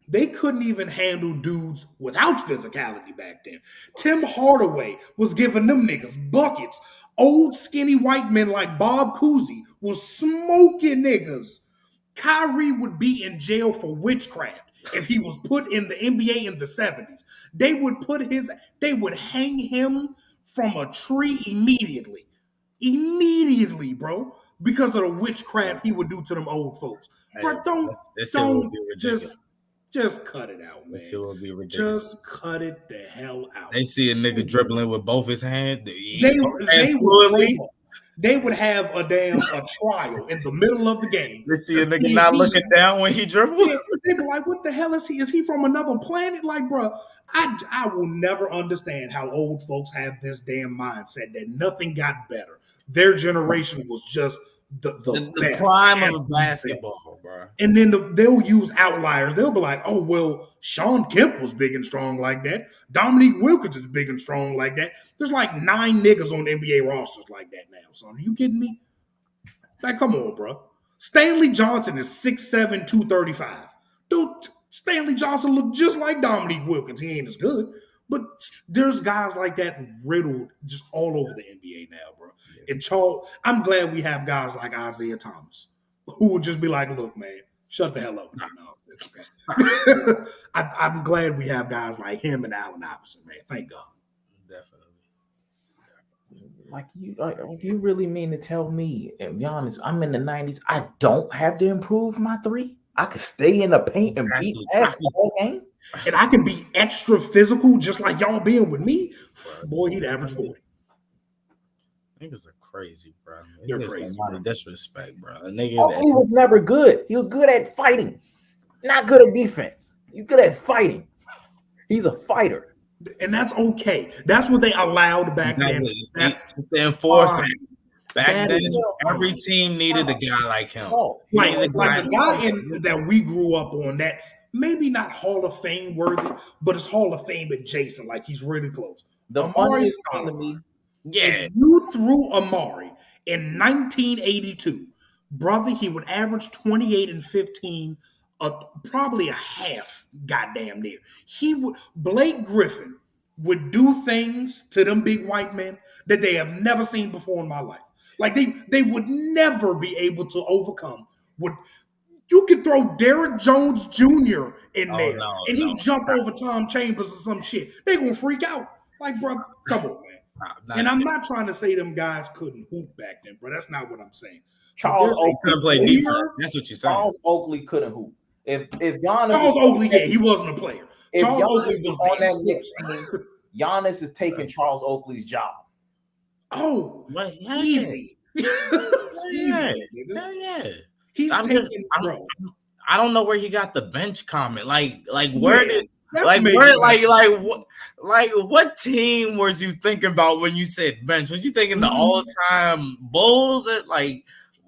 They couldn't even handle dudes without physicality back then. Tim Hardaway was giving them niggas buckets. Old skinny white men like Bob Cousy was smoking niggas. Kyrie would be in jail for witchcraft if he was put in the NBA in the 70s. They would hang him from a tree immediately. Immediately, bro. Because of the witchcraft he would do to them old folks. But don't just cut it out, man. Just cut it the hell out. They see a nigga dribbling with both his hands. They would have a trial in the middle of the game. They see a nigga not looking down when he dribbles. Yeah, they be like, what the hell is he? Is he from another planet? Like, bro, I will never understand how old folks have this damn mindset that nothing got better. Their generation was just the prime of basketball, bro. And then they'll use outliers. They'll be like, oh, well, Sean Kemp was big and strong like that. Dominique Wilkins is big and strong like that. There's like 9 niggas on the NBA rosters like that now, son. Are you kidding me? Like, come on, bro. Stanley Johnson is 6'7", 235. Dude, Stanley Johnson looked just like Dominique Wilkins. He ain't as good. But there's guys like that riddled just all over the NBA now, bro. Yeah. And I'm glad we have guys like Isaiah Thomas who will just be like, look, man, shut the hell up. No, I'm glad we have guys like him and Allen Iverson, man. Thank God. Definitely. Like you really mean to tell me, Giannis, I'm in the 90s, I don't have to improve my 3? I could stay in the paint and beat ass the whole game? And I can be extra physical just like y'all being with me. Boy, he'd average 40. Niggas are crazy, bro. They're It's crazy, a lot bro. of disrespect, bro. A nigga Oakley was never good. He was good at fighting, not good at defense. He's good at fighting. He's a fighter. And that's okay. That's what they allowed back then. That's the enforcer. fine. Back That then, is every fine. team needed a guy like him. Oh, Like a guy that we grew up on that's maybe not Hall of Fame worthy, but it's Hall of Fame adjacent. Like he's really close. the Amari funniest thing to Stoudemire. me. Yeah, If you threw Amari in 1982, brother, he would average 28 and 15, probably a half, goddamn near. Blake Griffin would do things to them big white men that they have never seen before in my life. Like they would never be able to overcome what you could throw Derrick Jones Jr. in there and he jump over Tom Chambers or some shit. They gonna freak out. Like, bro, come on, man. And I'm not trying to say them guys couldn't hoop back then, bro. That's not what I'm saying. Charles Oakley couldn't play defense. That's what you're saying. Charles Oakley couldn't hoop. If Giannis Charles Oakley, yeah, he wasn't a player. If Charles Giannis Oakley was on that Knicks team, Giannis is taking Charles Oakley's job. Oh, yeah. easy. Yeah. He's bro. I don't know where he got the bench comment. Like where did what team was you thinking about when you said bench? Was you thinking the all-time Bulls?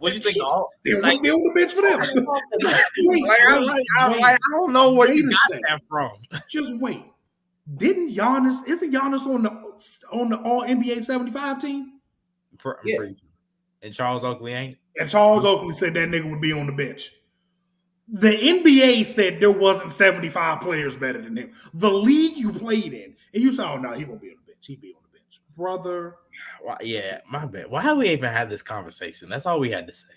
Was you thinking they wouldn't be on the bench for them? I don't know where you got that from. Just wait. Isn't Giannis on the All NBA 75 team? Yeah. And Charles Oakley ain't? And Charles Oakley said that nigga would be on the bench. The NBA said there wasn't 75 players better than him. The league you played in, and you said, oh, no, he won't be on the bench. He'd be on the bench. Brother. Well, yeah, my bad. Why have we even had this conversation? That's all we had to say.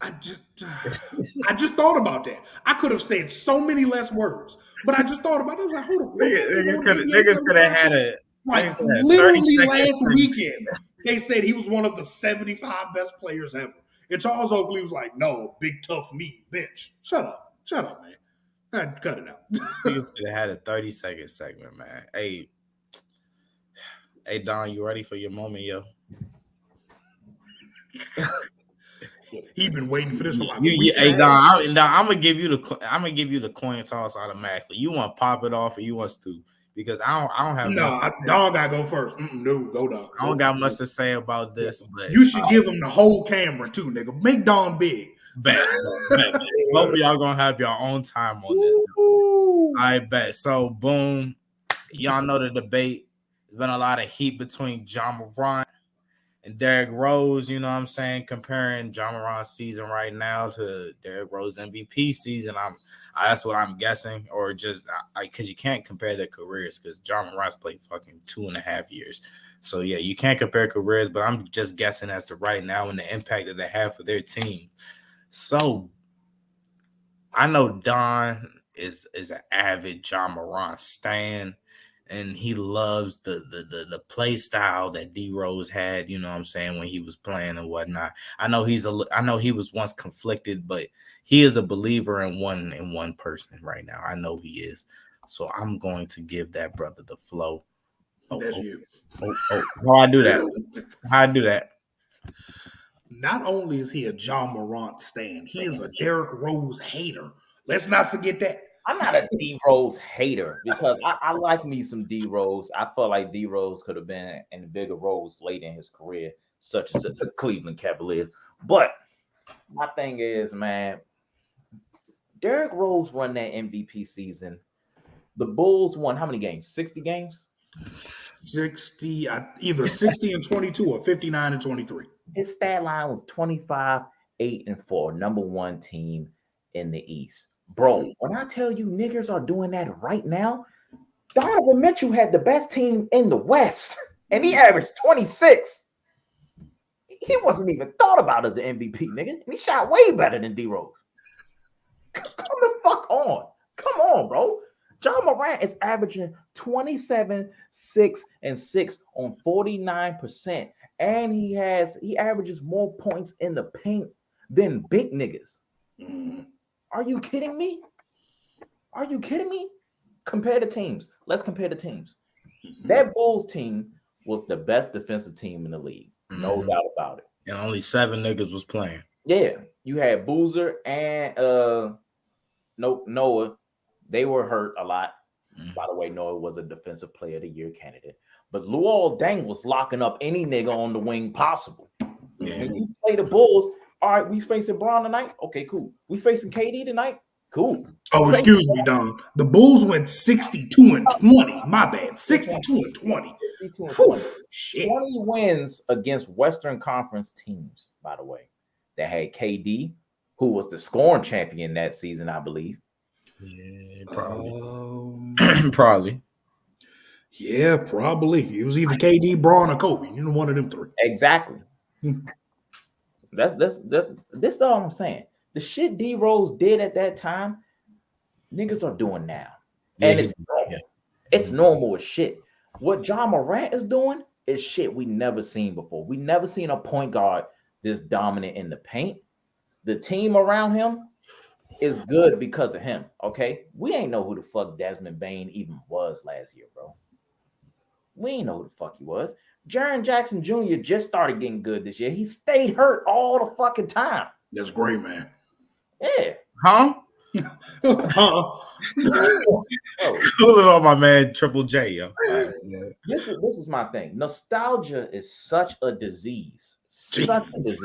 I just thought about that. I could have said so many less words, but I just thought about it. I was like, hold on. Niggas could have had it. Like, literally last weekend, they said he was one of the 75 best players ever. And Charles Oakley was like, no, big tough meat, bitch. Shut up, man. Cut it out. Niggas could have had a 30-second segment, man. Hey, Don, you ready for your moment, yo? He been waiting for this for like Hey, Don, I'm gonna give you the coin toss automatically. You want to pop it off, or you want to? Because I don't have. No, Don gotta go first. No, go Don. I don't got much to say about this, but you should give him the whole camera too, nigga. Make Don big. Bet. Both of y'all gonna have your own time on this. I bet. So, boom. Y'all know the debate. There's been a lot of heat between John Morant and Derrick Rose. You know what I'm saying? Comparing John Morant's season right now to Derrick Rose's MVP season. That's what I'm guessing, or just because you can't compare their careers because John Morant's played fucking 2.5 years. So, yeah, you can't compare careers, but I'm just guessing as to right now and the impact that they have for their team. So, I know Don is an avid John Morant stan, and he loves the play style that D Rose had, you know what I'm saying, when he was playing and whatnot. I know he was once conflicted, but he is a believer in one person right now. I know he is. So I'm going to give that brother the flow. That's you. How I do that? Not only is he a John Morant stan, he is a Derrick Rose hater. Let's not forget that. I'm not a D Rose hater because I like me some D Rose. I felt like D Rose could have been in bigger roles late in his career, such as the Cleveland Cavaliers. But my thing is, man, Derrick Rose won that MVP season. The Bulls won how many games? 60 games? 60, either 60 and 22 or 59 and 23. His stat line was 25, 8 and 4, number one team in the East. Bro, when I tell you niggas are doing that right now, Donovan Mitchell had the best team in the West, and he averaged 26. He wasn't even thought about as an MVP, nigga. And he shot way better than D Rose. Come the fuck on. Come on, bro. John Morant is averaging 27, 6, and 6 on 49%. And he averages more points in the paint than big niggas. Are you kidding me? Are you kidding me? Compare the teams. Let's compare the teams. That Bulls team was the best defensive team in the league. No doubt about it. And only 7 niggas was playing. Yeah, you had Boozer and Noah. They were hurt a lot. By the way, Noah was a Defensive Player of the Year candidate. But Luol Deng was locking up any nigga on the wing possible. Yeah. When you play the Bulls, all right, we facing Braun tonight. Okay, cool. We facing KD tonight. Cool. Oh, excuse me, Don. The Bulls went 62-20. My bad. 62-20. 62-20. Shit. 20 wins against Western Conference teams, by the way. That had KD, who was the scoring champion that season, I believe. Yeah, probably. Probably. Yeah, probably. It was either KD, Braun, or Kobe. You know, one of them three. Exactly. That's all I'm saying. The shit D Rose did at that time, niggas are doing now. And it's normal. Yeah. It's normal as shit. What John Morant is doing is shit we never seen before. We never seen a point guard this dominant in the paint. The team around him is good because of him. Okay. We ain't know who the fuck Desmond Bane even was last year, bro. We ain't know who the fuck he was. Jaren Jackson Jr. just started getting good this year. He stayed hurt all the fucking time. That's great, man. Yeah. Huh? Oh, Cool it on my man Triple J, yo. This is my thing. Nostalgia is such a disease. Such a disease.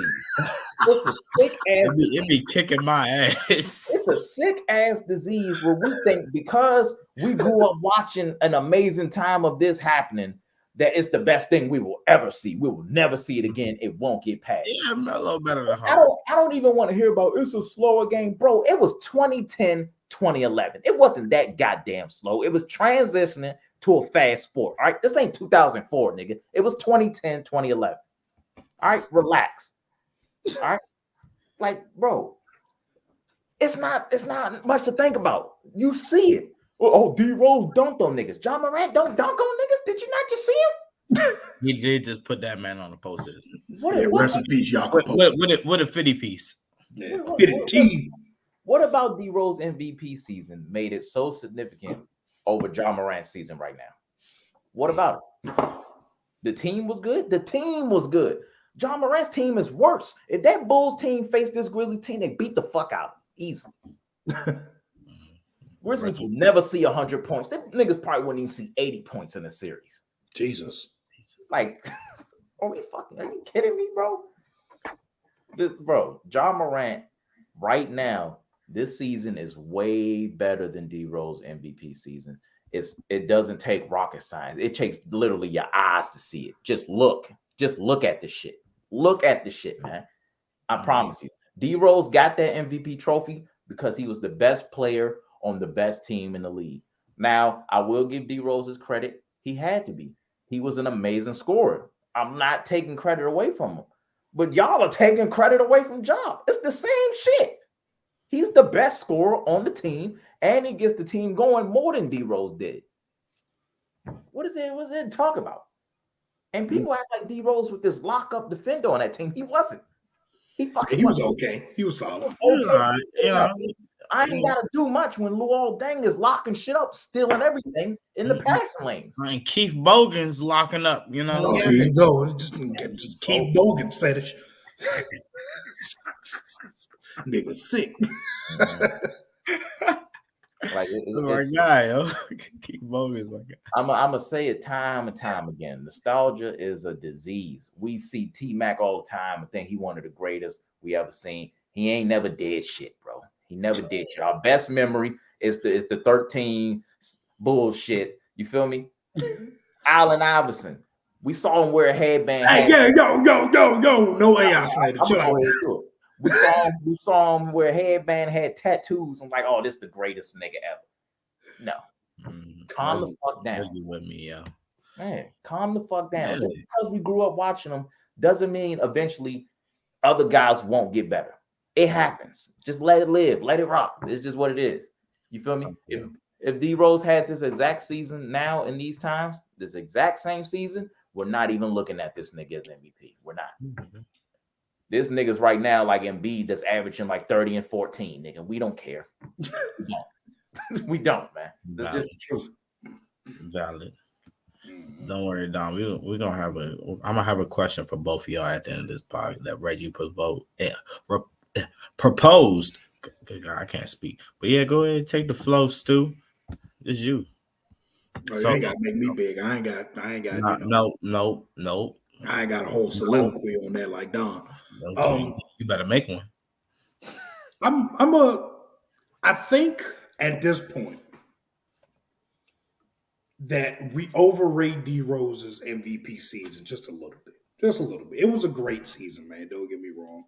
It's a sick ass. It be kicking my ass. It's a sick ass disease where we think because we grew up watching an amazing time of this happening, that it's the best thing we will ever see. We will never see it again. It won't get past. Yeah, Melo better than Harden. I don't even want to hear about it's a slower game, bro. It was 2010, 2011. It wasn't that goddamn slow. It was transitioning to a fast sport. All right, this ain't 2004, nigga. It was 2010, 2011. All right, relax. All right, like, bro, it's not much to think about. You see it. Oh, D Rose dunked on niggas. John Morant don't dunk on niggas. Did you not just see him? He did just put that man on the poster. Rest in peace, y'all. What a 50 piece. Yeah, 50 team. What about D Rose MVP season made it so significant over John Morant's season right now? What about it? The team was good. The team was good. John Morant's team is worse. If that Bulls team faced this Grizzlies team, they beat the fuck out easily. Grizzlies will never see 100 points. Them niggas probably wouldn't even see 80 points in a series. Jesus. Like, are you kidding me, bro? Bro, John Morant right now, this season is way better than D Rose MVP season. It doesn't take rocket science. It takes literally your eyes to see it. Just look at the shit. Look at the shit, man. I promise you. D Rose got that MVP trophy because he was the best player on the best team in the league. Now, I will give D Rose his credit. He had to be. He was an amazing scorer. I'm not taking credit away from him. But y'all are taking credit away from Ja. It's the same shit. He's the best scorer on the team, and he gets the team going more than D Rose did. What's there to talk about? And people act like D Rose with this lock-up defender on that team. He wasn't. He was okay. He was solid. Okay. I ain't got to do much when Luol Deng is locking shit up, stealing everything in the passing lanes. And Keith Bogan's locking up, you know. Oh, here you go. Just Keith Bogan's fetish. Nigga sick. Like my guy, yo. Keith Bogan's my guy. I'm gonna say it time and time again. Nostalgia is a disease. We see T-Mac all the time and think he one of the greatest we ever seen. He ain't never did shit, bro. He never did shit. Our best memory is the 13 bullshit. You feel me? Allen Iverson. We saw him wear a headband. Hey, yo. No AI Snyder. Chill out. We saw him wear a headband, had tattoos. I'm like, oh, this is the greatest nigga ever. No. Calm the fuck down. With me, yo. Man, calm the fuck down. Just because we grew up watching them doesn't mean eventually other guys won't get better. It happens. Just let it live. Let it rock. It's just what it is. You feel me? If D Rose had this exact season now in these times, this exact same season, we're not even looking at this nigga as MVP. We're not. This nigga's right now like Embiid that's averaging like 30 and 14, nigga. We don't care. We don't, man. That's just the truth. Valid. Don't worry, Don. We're gonna have I'm gonna have a question for both of y'all at the end of this podcast that Reggie proposed. Good God, I can't speak. But yeah, go ahead, take the flow, Stu. It's you. Oh, you ain't got to make me big. I ain't got. No. I ain't got a whole soliloquy on that like Don. Okay, you better make one. I think at this point that we overrate D Rose's MVP season just a little bit. Just a little bit. It was a great season, man. Don't get me wrong.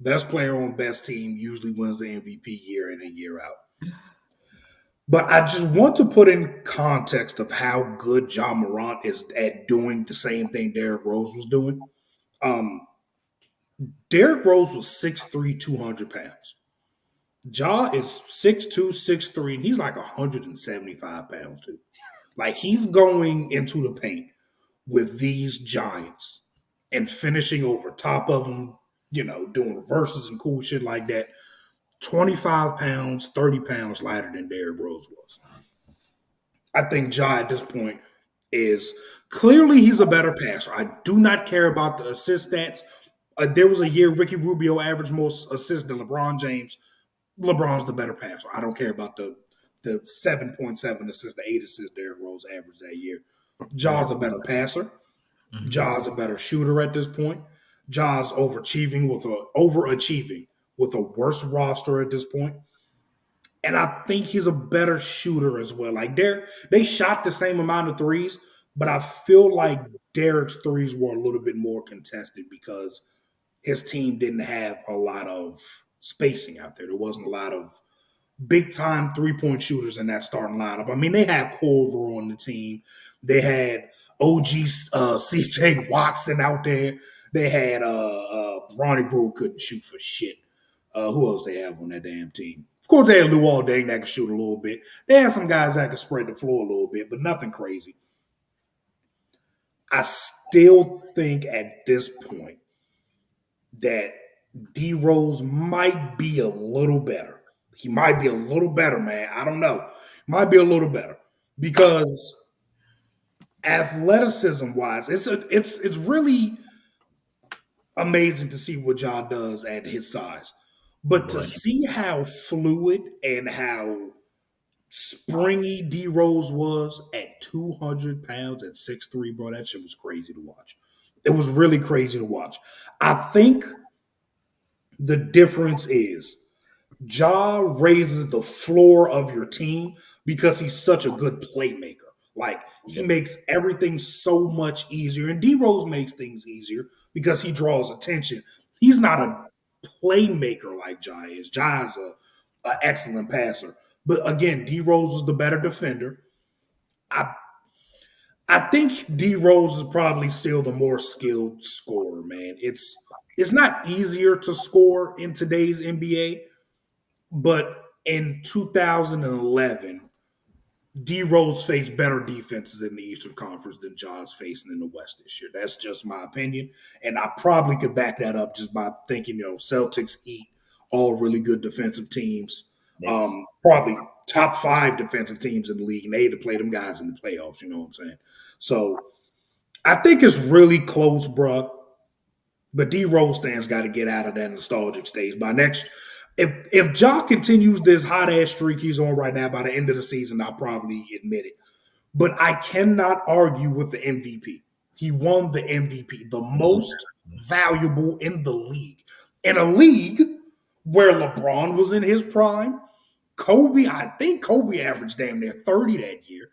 Best player on best team usually wins the MVP year in and year out. But I just want to put in context of how good Ja Morant is at doing the same thing Derrick Rose was doing. Derrick Rose was 6'3", 200 pounds. Ja is 6'2", 6'3", and he's like 175 pounds too. Like he's going into the paint with these giants and finishing over top of them, doing reverses and cool shit like that. 25 pounds, 30 pounds lighter than Derrick Rose was. I think Ja at this point is clearly he's a better passer. I do not care about the assist stats. There was a year Ricky Rubio averaged more assists than LeBron James. LeBron's the better passer. I don't care about the 7.7 assists, the 8 assists Derrick Rose averaged that year. Ja's a better passer. Ja's a better shooter at this point. Ja's overachieving with a worse roster at this point. And I think he's a better shooter as well. Like they shot the same amount of threes, but I feel like Derrick's threes were a little bit more contested because his team didn't have a lot of spacing out there. There wasn't a lot of big-time three-point shooters in that starting lineup. I mean, they had Culver on the team. They had OG C.J. Watson out there. They had Ronnie Brewer couldn't shoot for shit. Who else they have on that damn team? Of course, they had Luol Deng that could shoot a little bit. They had some guys that could spread the floor a little bit, but nothing crazy. I still think at this point that D Rose might be a little better. He might be a little better, man. I don't know. Might be a little better because athleticism wise, it's really amazing to see what Ja does at his size. But to see how fluid and how springy D Rose was at 200 pounds at 6'3", bro, that shit was crazy to watch. It was really crazy to watch. I think the difference is Ja raises the floor of your team because he's such a good playmaker. Like, he makes everything so much easier. And D Rose makes things easier because he draws attention. He's not a playmaker like Ja is. Ja is an excellent passer. But again, D Rose is the better defender. I think D Rose is probably still the more skilled scorer, man. It's not easier to score in today's NBA, but in 2011, D Rose faced better defenses in the Eastern Conference than Ja's facing in the West this year. That's just my opinion. And I probably could back that up just by thinking, Celtics, Heat, all really good defensive teams. Yes. Probably top 5 defensive teams in the league, and they had to play them guys in the playoffs, you know what I'm saying? So I think it's really close, bruh. But D Rose stands got to get out of that nostalgic stage. By next, if Ja continues this hot ass streak he's on right now, by the end of the season, I'll probably admit it. But I cannot argue with the MVP. He won the MVP, the most valuable in the league. In a league where LeBron was in his prime, I think Kobe averaged damn near 30 that year.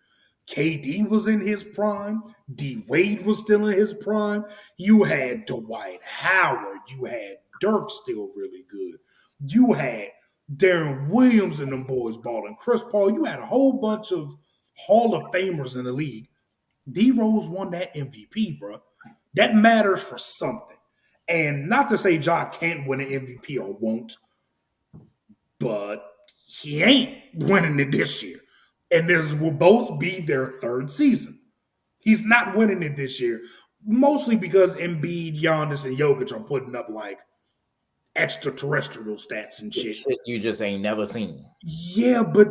KD was in his prime. D Wade was still in his prime. You had Dwight Howard. You had Dirk still really good. You had Darren Williams and them boys balling. Chris Paul. You had a whole bunch of Hall of Famers in the league. D Rose won that MVP, bro. That matters for something. And not to say Ja can't win an MVP or won't, but he ain't winning it this year. And this will both be their 3rd season. He's not winning it this year, mostly because Embiid, Giannis, and Jokic are putting up like extraterrestrial stats and shit. You just ain't never seen. Yeah, but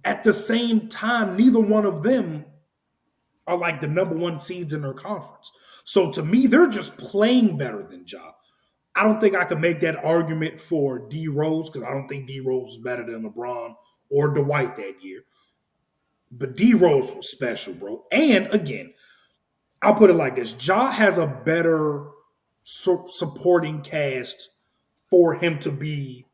at the same time, neither one of them are like the number one seeds in their conference. So to me, they're just playing better than Ja. I don't think I can make that argument for D Rose because I don't think D Rose is better than LeBron or Dwight that year. But D Rose was special, bro. And again, I'll put it like this: Ja has a better supporting cast for him to be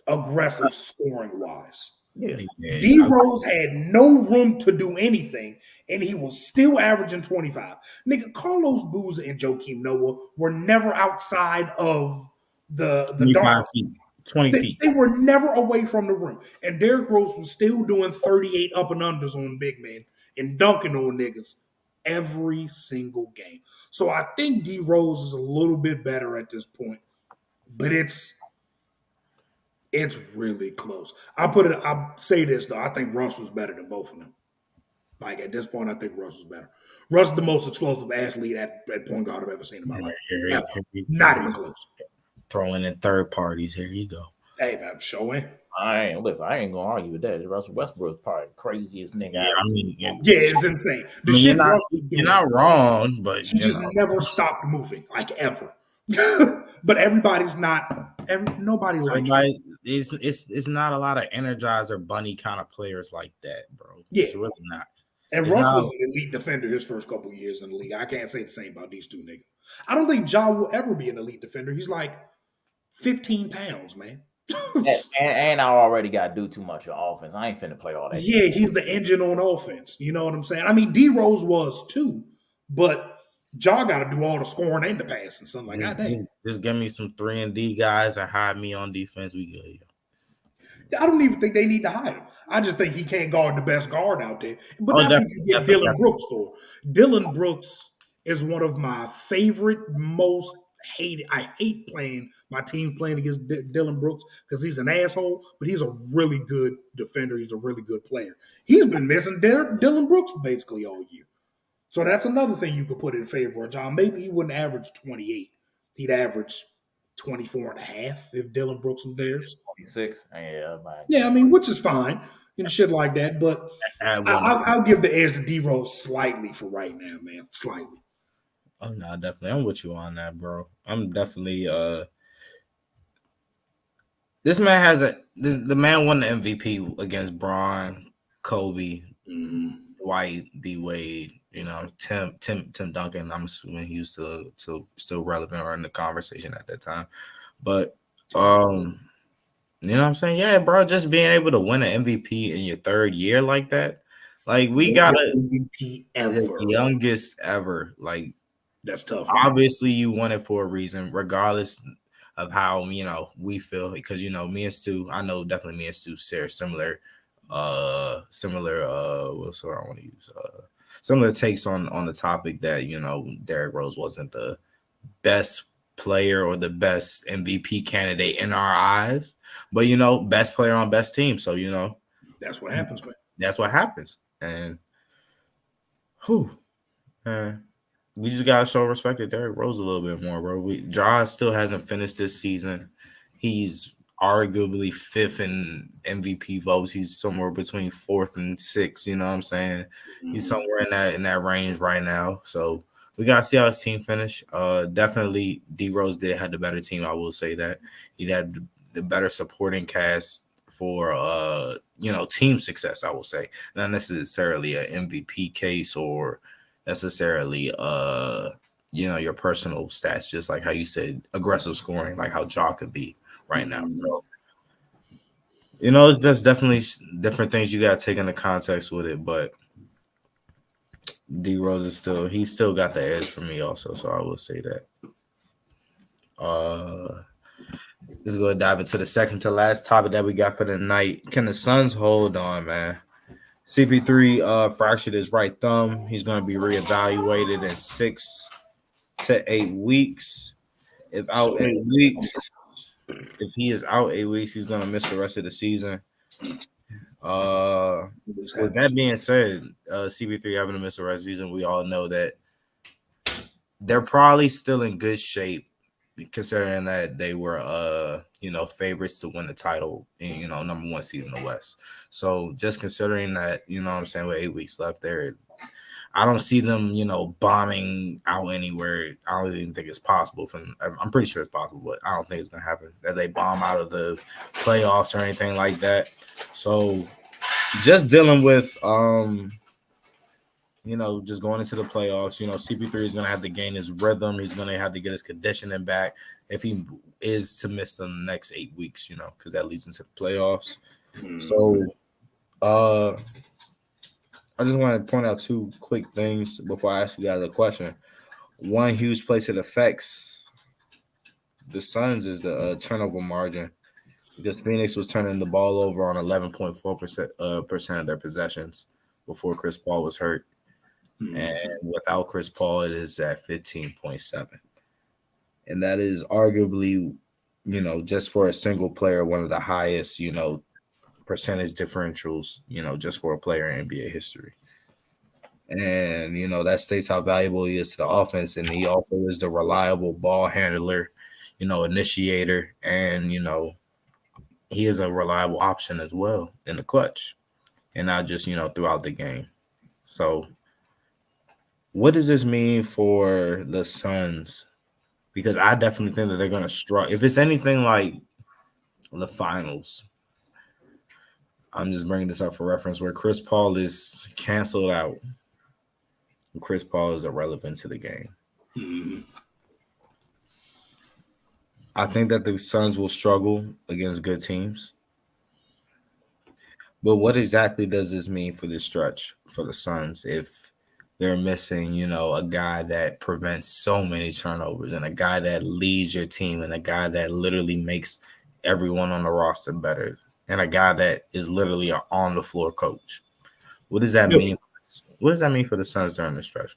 aggressive scoring wise. Yeah. D Rose had no room to do anything, and he was still averaging 25. Nigga, Carlos Boozer and Joakim Noah were never outside of the 25 feet, 20 feet. They were never away from the rim. And Derrick Rose was still doing 38 up and unders on big men and dunking on niggas every single game. So I think D Rose is a little bit better at this point, but it's really close. I'll say this though. I think Russ was better than both of them. Like at this point, I think Russ was better. Russ is the most explosive athlete at point guard I've ever seen in my life. Not even close. Throwing in third parties. Here you go. Hey man, showing. I ain't gonna argue with that. Russell Westbrook's probably the craziest nigga. Yeah, I mean, it's insane. The shit Russ was doing, you're not wrong, but he just never stopped moving, like ever. But everybody's not. Nobody likes it. It's not a lot of Energizer Bunny kind of players like that, bro. Yeah. It's really not. And Russ was an elite defender his first couple of years in the league. I can't say the same about these two niggas. I don't think Ja will ever be an elite defender. He's like 15 pounds, man. and I already got to do too much on offense. I ain't finna play all that. Yeah, he's the engine on offense. You know what I'm saying? I mean, D Rose was too, but Ja got to do all the scoring and the passing. Something like that. Just give me some 3-and-D guys and hide me on defense. We good. Yeah. I don't even think they need to hide him. I just think he can't guard the best guard out there. But that's what you get Dylan Brooks for. Dylan Brooks is one of my favorite, most hated. I hate playing my team playing against Dylan Brooks because he's an asshole, but he's a really good defender. He's a really good player. He's been missing Dylan Brooks basically all year. So that's another thing you could put in favor of John. Maybe he wouldn't average 28. He'd average 24 and a half if Dylan Brooks was there. 26. Yeah, I mean, which is fine and shit like that. But I'll give the edge to D-Rose slightly for right now, man. Slightly. Oh, no, definitely. I'm with you on that, bro. I'm definitely this man has the man won the MVP against Bron, Kobe, Dwight, D-Wade, you know, Tim Duncan. I'm assuming he was still relevant or in the conversation at that time. But you know what I'm saying? Yeah, bro, just being able to win an MVP in your third year like that. Like we got an MVP ever. The youngest ever. Like that's tough. Obviously, you won it for a reason, regardless of how, you know, we feel. Because, you know, me and Stu, I know definitely me and Stu share similar what's the word I want to use? Similar takes on the topic that, you know, Derrick Rose wasn't the best player or the best MVP candidate in our eyes. But, you know, best player on best team. So, you know. That's what happens, man. That's what happens. And, we just gotta show respect to Derrick Rose a little bit more, bro. Ja still hasn't finished this season. He's arguably fifth in MVP votes. He's somewhere between fourth and sixth. You know what I'm saying? He's somewhere in that range right now. So we gotta see how his team finish. Definitely, D Rose did have the better team. I will say that he had the better supporting cast for you know, team success. I will say, not necessarily an MVP case or necessarily you know, your personal stats, just like how you said aggressive scoring, like how Ja could be right now. So, you know, it's just definitely different things you got to take into context with it. But D Rose is still got the edge for me also, so I will say that. Let's go dive into the second to last topic that we got for the night. Can the Suns hold on, man? CP3 fractured his right thumb. He's going to be reevaluated in 6 to 8 weeks. If he is out 8 weeks, he's going to miss the rest of the season. With that being said, CP3 having to miss the rest of the season, we all know that they're probably still in good shape, considering that they were you know, favorites to win the title and, you know, number one seed in the West. So just considering that, you know what I'm saying, with 8 weeks left there, I don't see them, bombing out anywhere. I don't even think it's possible. I'm pretty sure it's possible, but I don't think it's gonna happen that they bomb out of the playoffs or anything like that. So just dealing with just going into the playoffs. CP3 is gonna have to gain his rhythm. He's gonna have to get his conditioning back if he is to miss the next 8 weeks. Because that leads into the playoffs. So, I just want to point out 2 quick things before I ask you guys a question. One huge place it affects the Suns is the turnover margin, because Phoenix was turning the ball over on 11.4% percent of their possessions before Chris Paul was hurt. And without Chris Paul, it is at 15.7. And that is arguably, just for a single player, one of the highest, percentage differentials, just for a player in NBA history. And, that states how valuable he is to the offense. And he also is the reliable ball handler, initiator. And, he is a reliable option as well in the clutch and not just, throughout the game. So what does this mean for the Suns? Because I definitely think that they're going to struggle. If it's anything like the finals, I'm just bringing this up for reference, where Chris Paul is canceled out. Chris Paul is irrelevant to the game. I think that the Suns will struggle against good teams. But what exactly does this mean for this stretch for the Suns if they're missing, a guy that prevents so many turnovers and a guy that leads your team and a guy that literally makes everyone on the roster better and a guy that is literally an on-the-floor coach? What does that mean? What does that mean for the Suns during this stretch?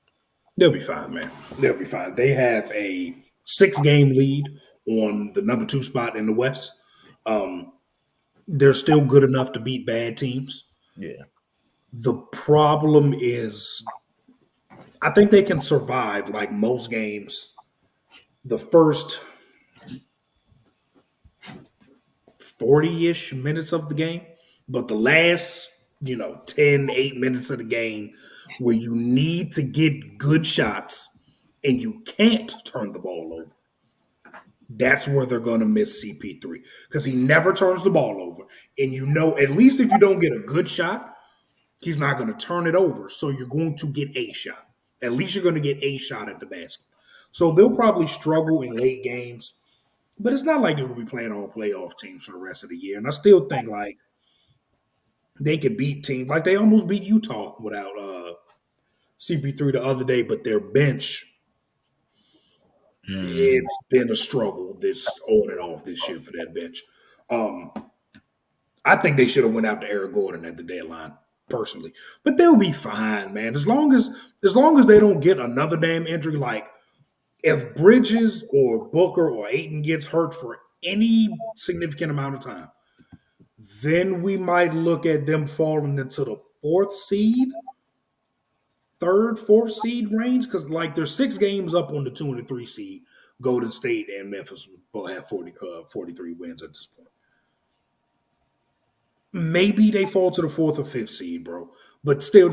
They'll be fine, man. They'll be fine. They have a 6-game lead on the number 2 spot in the West. They're still good enough to beat bad teams. Yeah. The problem is, I think they can survive like most games the first 40-ish minutes of the game, but the last 10, 8 minutes of the game where you need to get good shots and you can't turn the ball over, that's where they're going to miss CP3 because he never turns the ball over. And at least if you don't get a good shot, he's not going to turn it over. So you're going to get a shot. At least you're going to get a shot at the basket. So they'll probably struggle in late games, but it's not like they're going to be playing all playoff teams for the rest of the year. And I still think like they could beat teams. Like they almost beat Utah without CP3 the other day, but their bench, it's been a struggle this on and off this year for that bench. I think they should have went after Eric Gordon at the deadline, personally. But they'll be fine, man. As long as they don't get another damn injury, like if Bridges or Booker or Ayton gets hurt for any significant amount of time, then we might look at them falling into the 4th seed, 3rd, 4th seed range, because like there's 6 games up on the 2 and the 3 seed. Golden State and Memphis both have 43 wins at this point. Maybe they fall to the 4th or 5th seed, bro. But still in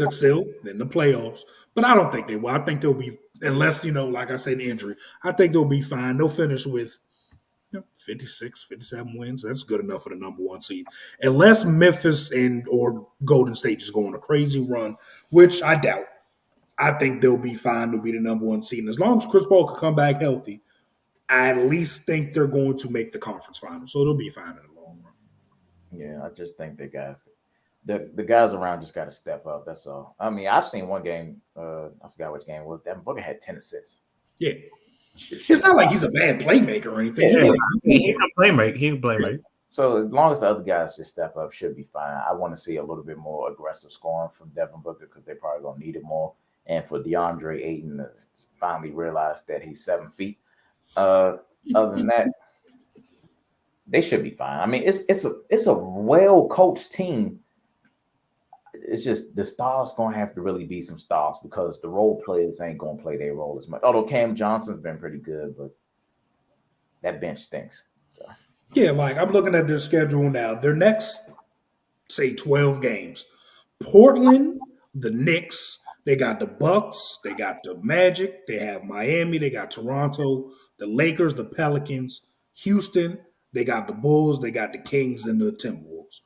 the playoffs. But I don't think they will. I think they'll be, unless, like I said, an injury, I think they'll be fine. They'll finish with 56, 57 wins. That's good enough for the number 1 seed. Unless Memphis or Golden State just go on a crazy run, which I doubt. I think they'll be fine. They'll be the number 1 seed. And as long as Chris Paul can come back healthy, I at least think they're going to make the conference final. So they'll be fine in the long run. Yeah, I just think the guys around just got to step up. That's all. I mean, I've seen one game. I forgot which game it was. That Booker had 10 assists. Yeah. It's not like he's a bad playmaker or anything. He can play. So as long as the other guys just step up, should be fine. I want to see a little bit more aggressive scoring from Devin Booker because they're probably going to need it more. And for DeAndre Ayton to finally realize that he's 7 feet. Other than that, they should be fine. I mean, it's a well-coached team. It's just the stars going to have to really be some stars because the role players ain't going to play their role as much. Although Cam Johnson's been pretty good, but that bench stinks. So yeah, like I'm looking at their schedule now. Their next, say, 12 games: Portland, the Knicks, They got the Bucks, they got the Magic, they have Miami, they got Toronto, the Lakers, the Pelicans, Houston, they got the Bulls, they got the Kings, and the Timberwolves.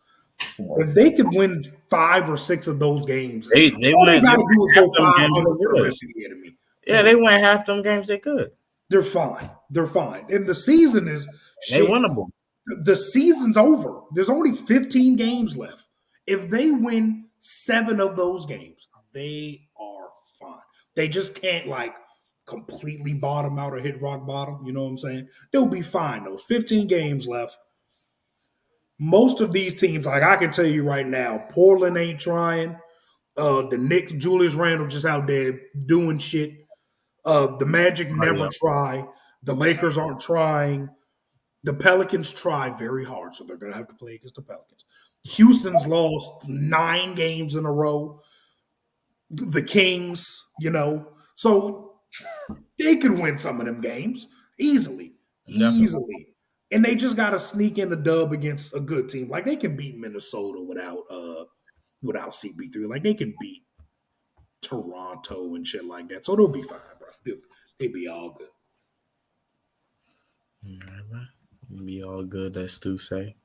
If they could win 5 or 6 of those games, They all they went got to do is half go them games 500 they for the could. rest of the year to me. Yeah, they went half them games they could. They're fine. They're fine. And the season is They winnable. The season's over. There's only 15 games left. If they win 7 of those games, they are fine. They just can't like completely bottom out or hit rock bottom. You know what I'm saying? They'll be fine. Those 15 games left. Most of these teams, like I can tell you right now, Portland ain't trying. The Knicks, Julius Randle just out there doing shit. The Magic never try. The Lakers aren't trying. The Pelicans try very hard, so they're going to have to play against the Pelicans. Houston's lost 9 games in a row. The Kings, so they could win some of them games easily. Easily. And they just got to sneak in a dub against a good team. Like they can beat Minnesota without CP3. Like they can beat Toronto and shit like that. So they'll be fine, bro. They'll be all good. Be all good, that Stu say.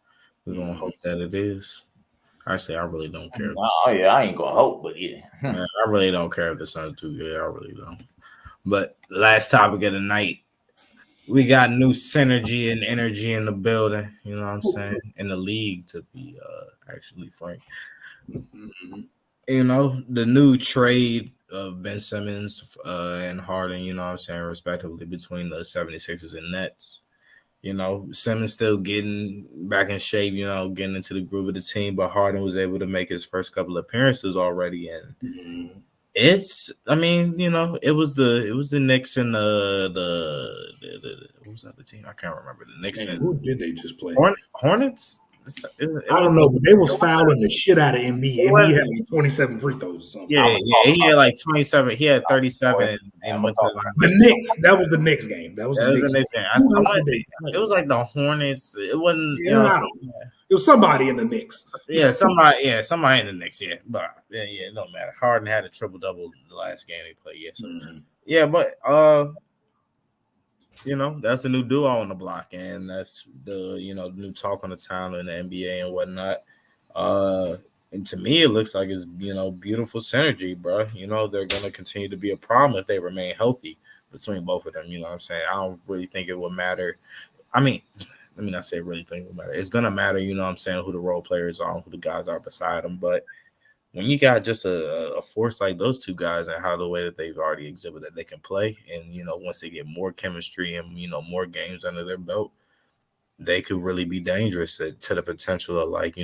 We're gonna hope that it is. I really don't care. I ain't gonna hope, but yeah. Man, I really don't care if the Suns do good. I really don't. But last topic of the night, we got new synergy and energy in the building. You know what I'm saying? In the league, to be actually frank. You know, the new trade of Ben Simmons and Harden, you know what I'm saying, respectively, between the 76ers and Nets. You know, Simmons still getting back in shape, you know, getting into the groove of the team, but Harden was able to make his first couple of appearances already. And it's, I mean, you know, it was the Knicks and the what was that the team? I can't remember. The Knicks and who did they just play? Hornets? I don't know, but they was fouling the shit out of Embiid. Embiid had like 27 free throws or something. Yeah, he had like 27. He had 37 and went to the line. The Knicks. That was the Knicks game. That was the Knicks game. It was like the Hornets. It wasn't. Yeah, it was somebody in the Knicks. Yeah, somebody in the Knicks. Yeah, but yeah, it don't matter. Harden had a triple double the last game they played. Yeah, so yeah, but you know, that's the new duo on the block, and that's the new talk on the town in the NBA and whatnot. And to me, it looks like it's beautiful synergy, bro. You know, they're gonna continue to be a problem if they remain healthy between both of them. You know what I'm saying? I don't really think it would matter. I mean, let me not say really think it would matter. It's gonna matter, you know what I'm saying, who the role players are, who the guys are beside them. But when you got just a force like those two guys and how the way that they've already exhibited that they can play, and once they get more chemistry and more games under their belt, they could really be dangerous to the potential of what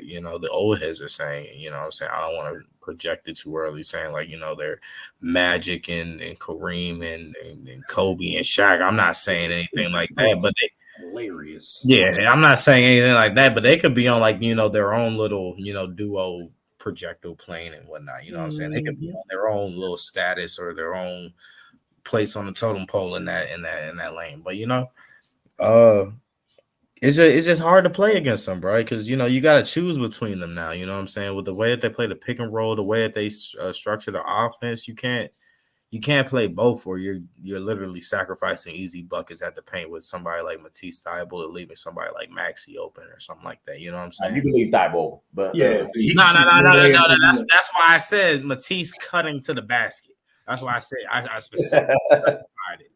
the old heads are saying. You know what I'm saying? I don't want to project it too early, saying they're Magic and Kareem and Kobe and Shaq. I'm not saying anything like that, but they hilarious. Yeah, I'm not saying anything like that, but they could be on their own little duo projectile plane and whatnot. You know what I'm saying? They could be on their own little status or their own place on the totem pole in that lane. But it's just hard to play against them, bro, because you got to choose between them now. You know what I'm saying? With the way that they play the pick and roll, the way that they structure the offense, you can't play both, or you're literally sacrificing easy buckets at the paint with somebody like Matisse Thybulle or leaving somebody like Maxey open or something like that. You know what I'm saying? You can leave Thybulle, but yeah, no. That's why I said Matisse cutting to the basket. That's why I said I specifically specified it.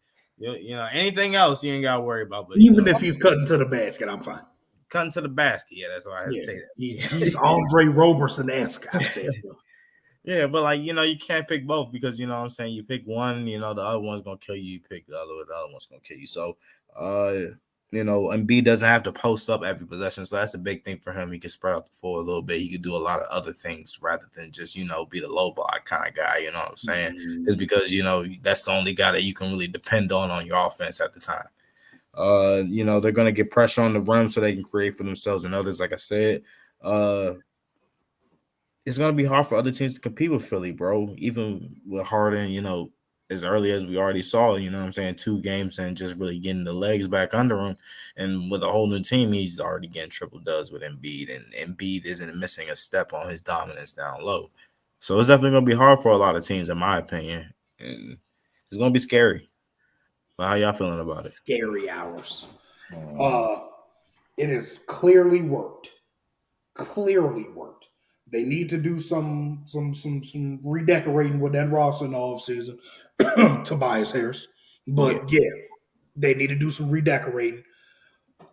Anything else you ain't got to worry about. But even if he's cutting to the basket, I'm fine. Cutting to the basket, yeah, that's why I had to say that. He's Andre Roberson-esque out there. Yeah, but you can't pick both because you know what I'm saying. You pick one, the other one's gonna kill you. You pick the other one's gonna kill you. So, Embiid doesn't have to post up every possession, so that's a big thing for him. He can spread out the floor a little bit. He can do a lot of other things rather than just be the low block kind of guy. You know what I'm saying? It's because that's the only guy that you can really depend on your offense at the time. They're gonna get pressure on the rim so they can create for themselves and others. Like I said, it's going to be hard for other teams to compete with Philly, bro. Even with Harden, as early as we already saw, 2 games and just really getting the legs back under him. And with a whole new team, he's already getting triple dubs with Embiid. And Embiid isn't missing a step on his dominance down low. So it's definitely gonna be hard for a lot of teams, in my opinion, and it's gonna be scary. But how y'all feeling about it? Scary hours. Mm. It has clearly worked. Clearly worked. They need to do some redecorating with that roster in the offseason. Tobias Harris. But yeah, they need to do some redecorating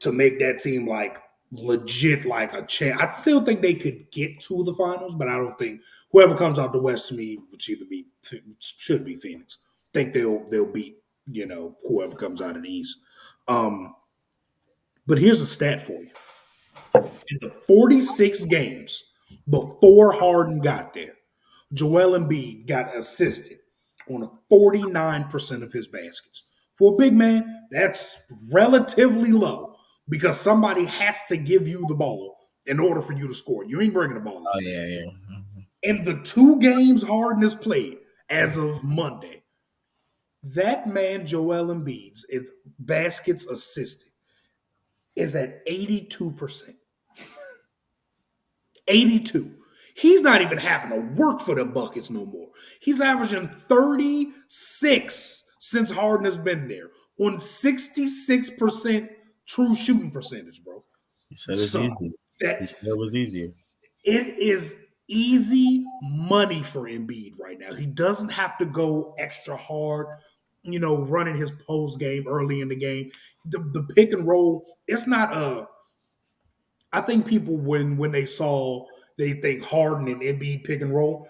to make that team like legit like a champ. I still think they could get to the finals, but I don't think whoever comes out the West to me should be Phoenix. I think they'll beat, whoever comes out of the East. But here's a stat for you. In the 46 games before Harden got there, Joel Embiid got assisted on 49% of his baskets. For a big man, that's relatively low because somebody has to give you the ball in order for you to score. You ain't bringing the ball up. Oh yeah. Mm-hmm. In the 2 games Harden has played as of Monday, that man Joel Embiid's baskets assisted is at 82%. 82. He's not even having to work for them buckets no more. He's averaging 36 since Harden has been there on 66% true shooting percentage, bro. He said it's easy. He said it was easier. It is easy money for Embiid right now. He doesn't have to go extra hard, running his post game early in the game. The pick and roll, it's not I think people when they think Harden and Embiid pick and roll,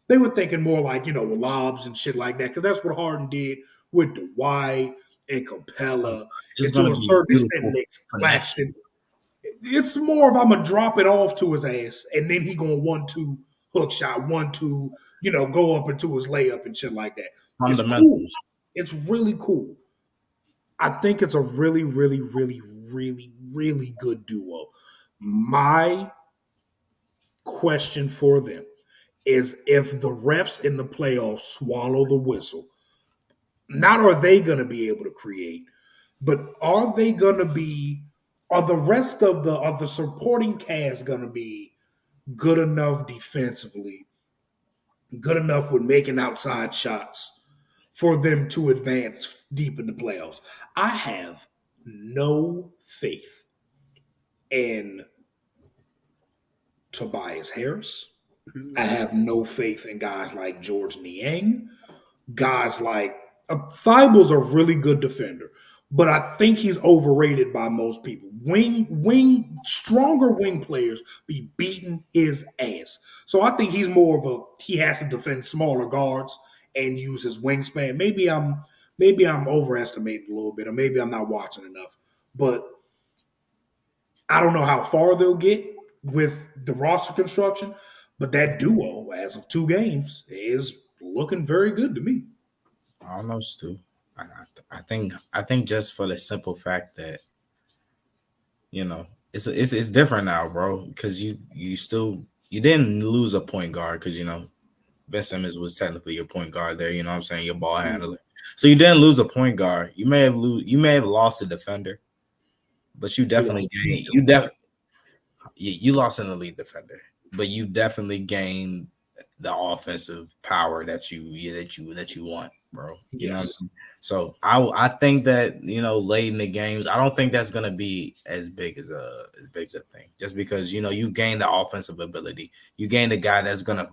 they were thinking more like, lobs and shit like that, because that's what Harden did with Dwight and Capella, and to a certain extent Nick Claxton. It's more of I'm gonna drop it off to his ass, and then he gonna 1-2 hook shot, 1-2, go up into his layup and shit like that. It's cool. It's really cool. I think it's a really, really, really, really, really good duo. My question for them is if the refs in the playoffs swallow the whistle, not are they going to be able to create, but are the rest of the supporting cast going to be good enough defensively, good enough with making outside shots for them to advance deep in the playoffs? I have no faith in Tobias Harris. I have no faith in guys like George Niang. Guys like Thibault's a really good defender, but I think he's overrated by most people. Stronger wing players be beating his ass. So I think he's he has to defend smaller guards and use his wingspan. Maybe I'm overestimating a little bit, or maybe I'm not watching enough. But I don't know how far they'll get with the roster construction, but that duo, as of 2 games, is looking very good to me. I don't know, Stu. I think just for the simple fact that it's different now, bro. Because you didn't lose a point guard because Ben Simmons was technically your point guard there. You know what I'm saying, your ball handler. So you didn't lose a point guard. You may have lost a defender, but you definitely gained. You lost an elite defender, but you definitely gained the offensive power that you want, bro. You know what I mean? So I think that late in the games, I don't think that's gonna be as big as a thing. Just because you gain the offensive ability, you gain the guy that's gonna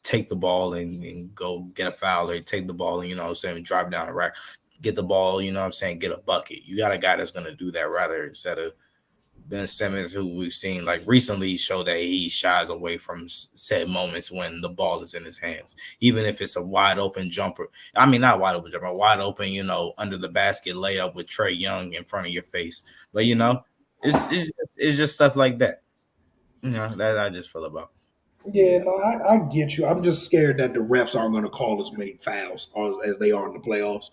take the ball and go get a foul, or take the ball and drive down the rack, get the ball, get a bucket. You got a guy that's gonna do that rather instead of Ben Simmons, who we've seen like recently show that he shies away from set moments when the ball is in his hands, even if it's a wide open jumper. I mean, not wide open jumper, wide open, under the basket layup with Trae Young in front of your face. But it's just stuff like that. That I just feel about. Yeah, no, I get you. I'm just scared that the refs aren't going to call as many fouls as they are in the playoffs.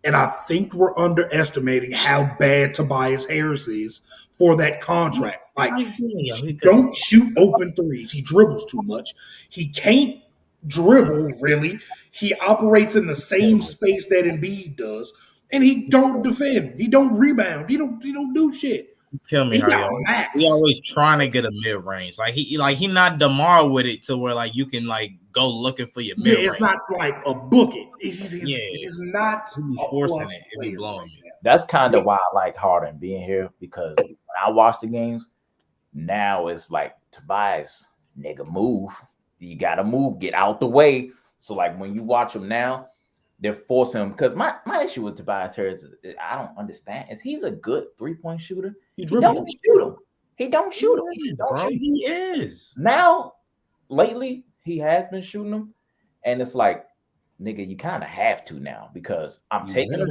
And I think we're underestimating how bad Tobias Harris is for that contract. Like, he don't shoot open threes. He dribbles too much. He can't dribble, really. He operates in the same space that Embiid does. And he don't defend. He don't rebound. He don't do shit. Kill me He how got max. he always trying to get a mid range. Like he not DeMar with it to where like you can like go looking for your mid range. It's not like a book it. He's not He be a forcing plus it. It be player blowing like me. that. That's kind of why I like Harden being here, because when I watch the games, now it's like, Tobias, nigga, move. You gotta move, get out the way. So like when you watch him now, they're forcing him. Because my issue with Tobias Harris is I don't understand. Is he's a good 3-point shooter? He don't shoot him. He don't shoot him. He is. Now, lately, he has been shooting them, and it's like, nigga, you kind of have to now, because I'm taking the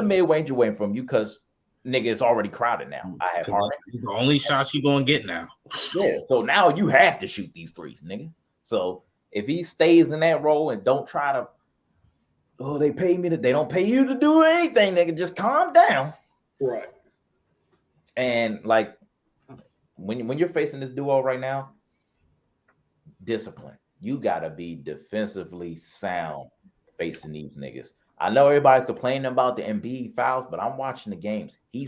mid-range away from you, because nigga, it's already crowded now. I have Harden. The only shots you gonna get now. Yeah, so now you have to shoot these threes, nigga. So if he stays in that role and don't try to, they pay me they don't pay you to do anything, nigga, just calm down. Right. And like when you're facing this duo right now, discipline. You gotta be defensively sound facing these niggas. I know everybody's complaining about the Embiid fouls, but I'm watching the games. He's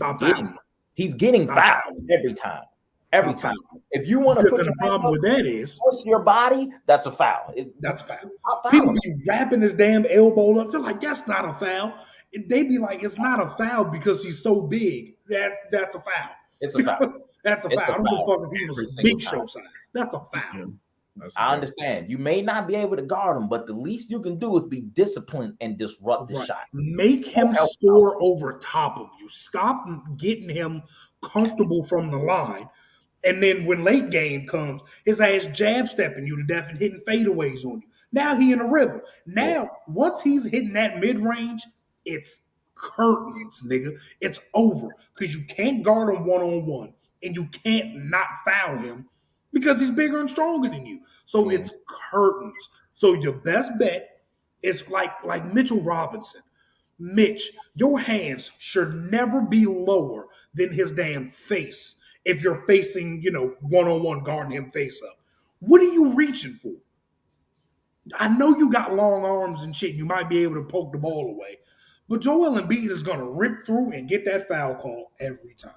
getting fouled every time. Every time. If you want to put the problem with that is push your body, that's a foul. That's a foul. People be wrapping his damn elbow up. They're like, that's not a foul. They be like, it's not a foul because he's so big. That's a foul. It's a foul. That's a foul. I don't give a fuck if he was big show size. That's a foul. I understand. You may not be able to guard him, but the least you can do is be disciplined and disrupt the shot. Make him score over top of you. Stop getting him comfortable from the line. And then when late game comes, his ass jab stepping you to death and hitting fadeaways on you. Now he in a rhythm. Now, once he's hitting that mid-range, it's curtains, nigga. It's over. Because you can't guard him one-on-one. And you can't not foul him because he's bigger and stronger than you. So it's curtains. So your best bet is like Mitchell Robinson. Mitch, your hands should never be lower than his damn face. If you're facing, one-on-one guarding him face up. What are you reaching for? I know you got long arms and shit. You might be able to poke the ball away. But Joel Embiid is going to rip through and get that foul call every time.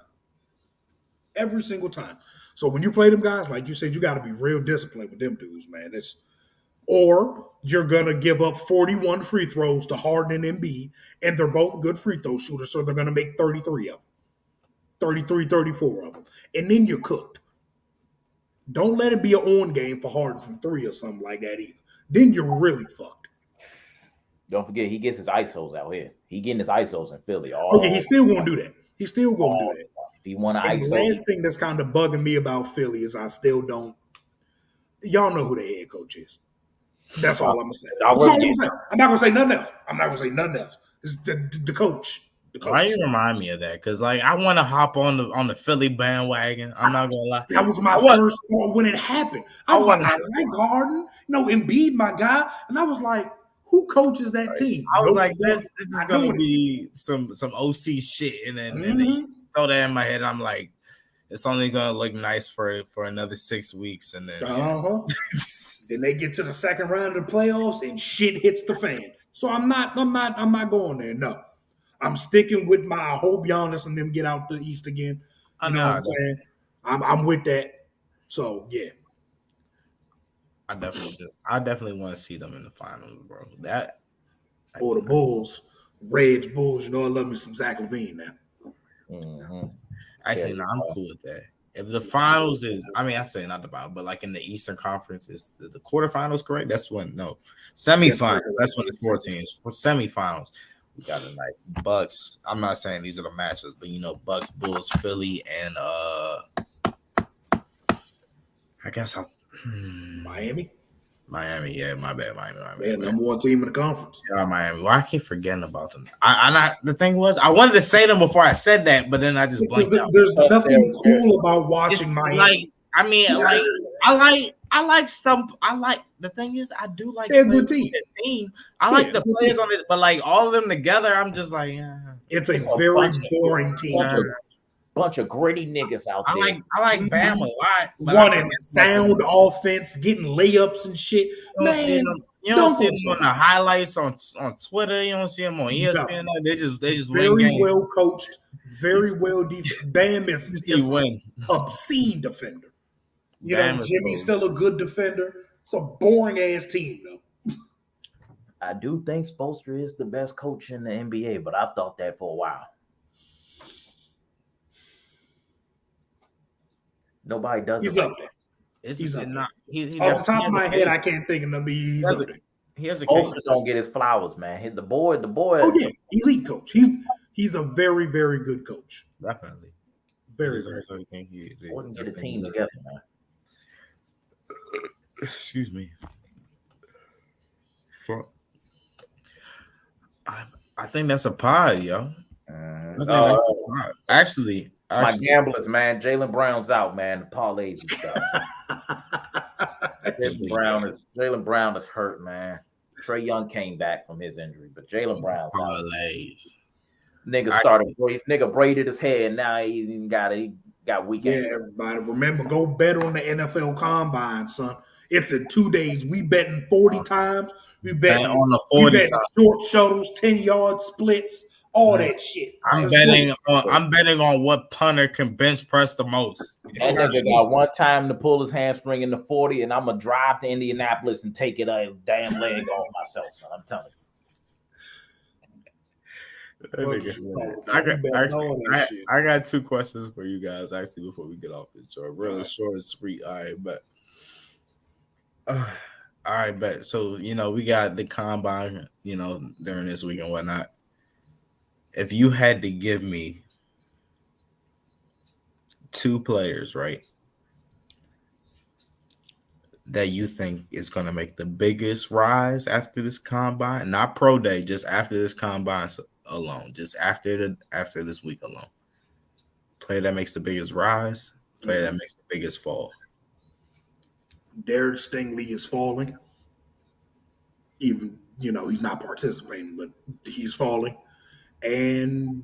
Every single time. So when you play them guys, like you said, you got to be real disciplined with them dudes, man. Or you're going to give up 41 free throws to Harden and Embiid, and they're both good free throw shooters, so they're going to make 33 of them. 33, 34 of them. And then you're cooked. Don't let it be an on game for Harden from 3 or something like that either. Then you're really fucked. Don't forget, he gets his ISOs out here. He getting his ISOs in Philly. Okay, he's still going to do that. He's still going to do that. If he want to ISO. The last thing that's kind of bugging me about Philly is I still don't. Y'all know who the head coach is. That's all I'm going to say. I'm not going to say nothing else. It's the coach. Why you remind me of that? Because I want to hop on the Philly bandwagon. I'm not gonna lie. That was my first thought when it happened. I like Harden, Embiid, my guy, and I was like, who coaches that team? I was like, this is gonna be some OC shit, and then they throw that in my head. I'm like, it's only gonna look nice for another 6 weeks, and then then they get to the second round of the playoffs, and shit hits the fan. So I'm not going there. No. I'm sticking with I hope Giannis and them get out the East again. You know what I'm saying? I'm with that. So, yeah. I definitely want to see them in the finals, bro. Or the Bulls. Reds, Bulls. I love me some Zach LaVine now. Mm-hmm. Actually, I'm cool with that. If the finals I'm saying not the final, but in the Eastern Conference, is the quarterfinals correct? That's when, semifinals. That's when it's 4 teams. For semifinals, we got a nice Bucks. I'm not saying these are the matchups, but Bucks, Bulls, Philly, and I guess Miami. Miami, yeah, my bad, Miami. They're the number 1 team in the conference. Yeah, Miami. Well, I keep forgetting about them. The thing was, I wanted to say them before I said that, but then I just blanked out. There's nothing cool about watching Miami. The thing is, I do like they're a good team. I like the players on it, but all of them together, I'm just like, yeah. It's a very boring team. Bunch of gritty niggas out there. I like Bam a lot. Running sound offense, getting layups and shit. You don't see them on the highlights on Twitter. You don't see them on ESPN. They just very well coached, very well. Bam is win. obscene defender. You Bam know, is Jimmy's cool. still a good defender. It's a boring ass team though. I do think Spoelstra is the best coach in the NBA, but I've thought that for a while. Nobody does He's it. up there. He's up there. Off the top of my head, I can't think of them. He's up there. He has a Spoelstra don't get his flowers, man. Hit the boy. Oh yeah, elite coach. He's a very, very good coach. Definitely. Very, very good. He Wouldn't get a team together, man. Excuse me. I think that's a pod, yo. Actually, my gamblers, man. Jaylen Brown's out, man. The parlays and stuff. Jaylen Brown is hurt, man. Trae Young came back from his injury, but Jaylen Brown's parlays. Nigga braided his hair, and now he got weekend. Yeah, everybody remember, go bet on the NFL Combine, son. It's in 2 days. We betting 40 times. We betting on the 40 times. Short shuttles, 10-yard splits, all that shit. I'm betting on what punter can bench press the most. That nigga got one time to pull his hamstring in the 40, and I'm gonna drive to Indianapolis and take it a damn leg off myself, son. I'm telling you. I got 2 questions for you guys actually before we get off this joint. Real short and sweet. All right, but all right, bet. So we got the combine, during this week and whatnot. If you had to give me 2 players, right, that you think is going to make the biggest rise after this combine, not pro day, just after this combine alone, just after this week alone, player that makes the biggest rise, player that makes the biggest fall. Derek Stingley is falling. Even, he's not participating, but he's falling. And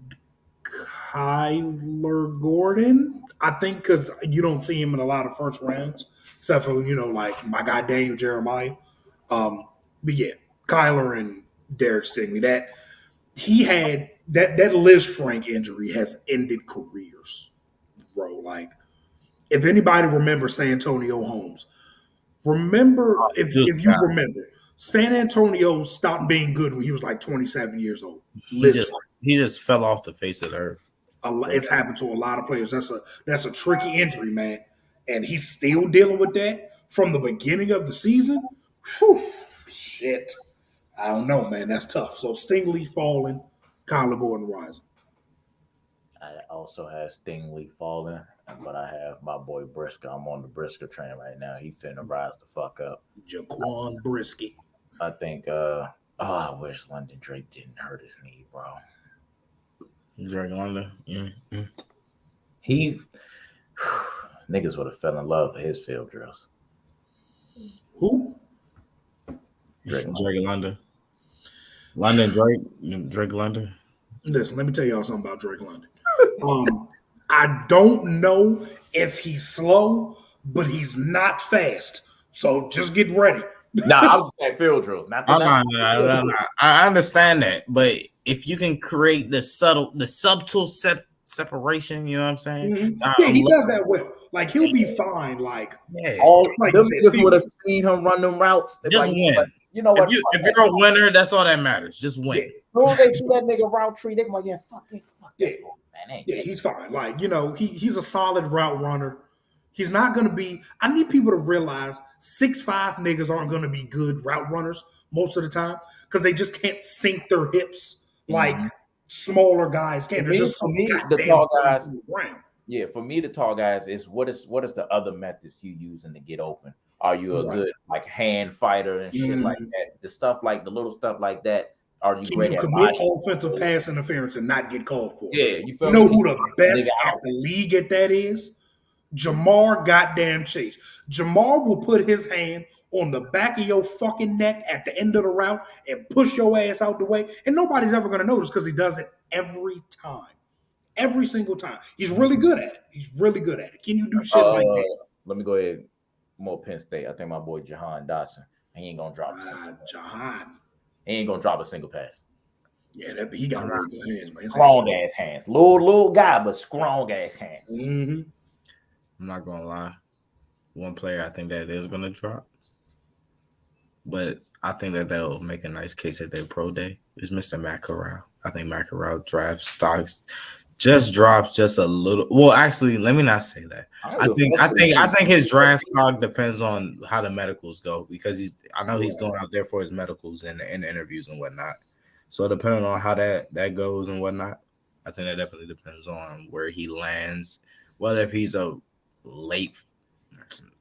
Kyler Gordon, I think, because you don't see him in a lot of first rounds, except for, like my guy Daniel Jeremiah. But yeah, Kyler and Derek Stingley, that Liz Frank injury has ended careers, bro. Like, if anybody remembers San Antonio Holmes, if you remember, San Antonio stopped being good when he was like 27 years old. He just fell off the face of the earth. It's happened to a lot of players. That's a tricky injury, man. And he's still dealing with that from the beginning of the season. Whew, shit. I don't know, man. That's tough. So Stingley falling, Kyler Gordon rising. I also have Stingley falling, but I have my boy Brisker. I'm on the Brisker train right now. He finna rise the fuck up. Jaquan Brisky. I think I wish London Drake didn't hurt his knee, bro. Drake London? Mm-hmm. He niggas would have fell in love with his field drills. Who? Drake London. Drake London. Listen, let me tell y'all something about Drake London. I don't know if he's slow, but he's not fast. So just get ready. I was saying field drills, not the no. I understand that, but if you can create the subtle separation, you know what I'm saying? Mm-hmm. Yeah, he does that well. Like, he'll be fine. Like, all them niggas would have seen him run them routes. Just win. You know what? If you're a winner, that's all that matters. Just win. Yeah. When they see that nigga route tree, they're like, fuck that, man. Yeah, he's fine. Like, he's a solid route runner. He's not going to be – I need people to realize 6'5" niggas aren't going to be good route runners most of the time because they just can't sink their hips like smaller guys can. They're just for me, the tall guys – yeah, for me, the tall guys is what is the other methods you using to get open? Are you a good like hand fighter and shit like that? The little stuff like that. Are you Can you commit offensive pass interference and not get called for? Yeah, you know who the best at the league at that is? Jamar goddamn Chase. Jamar will put his hand on the back of your fucking neck at the end of the route and push your ass out the way, and nobody's ever going to notice because he does it every time. Every single time. He's really good at it. Can you do shit like that? Let me go ahead. More Penn State. I think my boy Jahan Dotson. He ain't gonna drop. Jahan. He ain't gonna drop a single pass. Yeah, he got really good hands, man. Strong ass hands. Little guy, but strong ass hands. Mm-hmm. I'm not gonna lie. One player I think that is gonna drop, but I think that they'll make a nice case at their pro day is Mr. Matt Corral. I think Matt Corral draft stocks just drops just a little. Well, actually, let me not say that. I think his draft stock depends on how the medicals go because I know he's going out there for his medicals and interviews and whatnot. So depending on how that goes and whatnot, I think that definitely depends on where he lands. Whether if he's a late,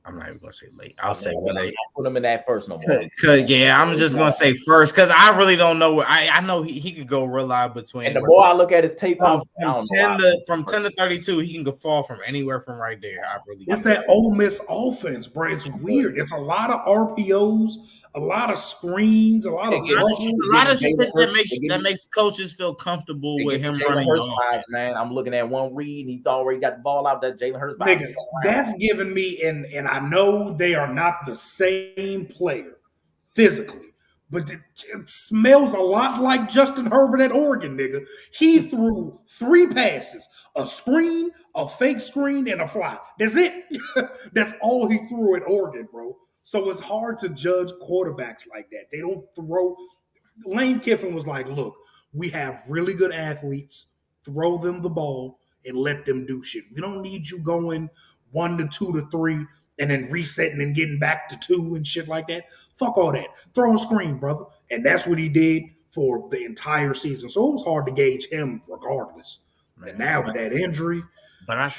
I'm not even gonna say late. I'll say whether put him in that first no more. Yeah, I'm just gonna say first because I really don't know where I know he could go real live between. And the more I look at his tape, from 10 to 32, he can go fall from anywhere from right there. It's that Ole Miss offense, bro. It's weird. It's a lot of RPOs, a lot of screens, a lot of shit that makes coaches feel comfortable with him running vibes, man. I'm looking at one read, and he already got the ball out. That Jalen Hurts vibes. Nigga, that's giving me, and I know they are not the same player physically, but it smells a lot like Justin Herbert at Oregon, nigga. He threw 3 passes, a screen, a fake screen, and a fly. That's it. That's all he threw at Oregon, bro. So it's hard to judge quarterbacks like that. They don't throw. Lane Kiffin was like, look, we have really good athletes. Throw them the ball and let them do shit. We don't need you going 1 to 2 to 3 and then resetting and getting back to 2 and shit like that. Fuck all that. Throw a screen, brother. And that's what he did for the entire season. So it was hard to gauge him regardless. Man, and now with that injury, but I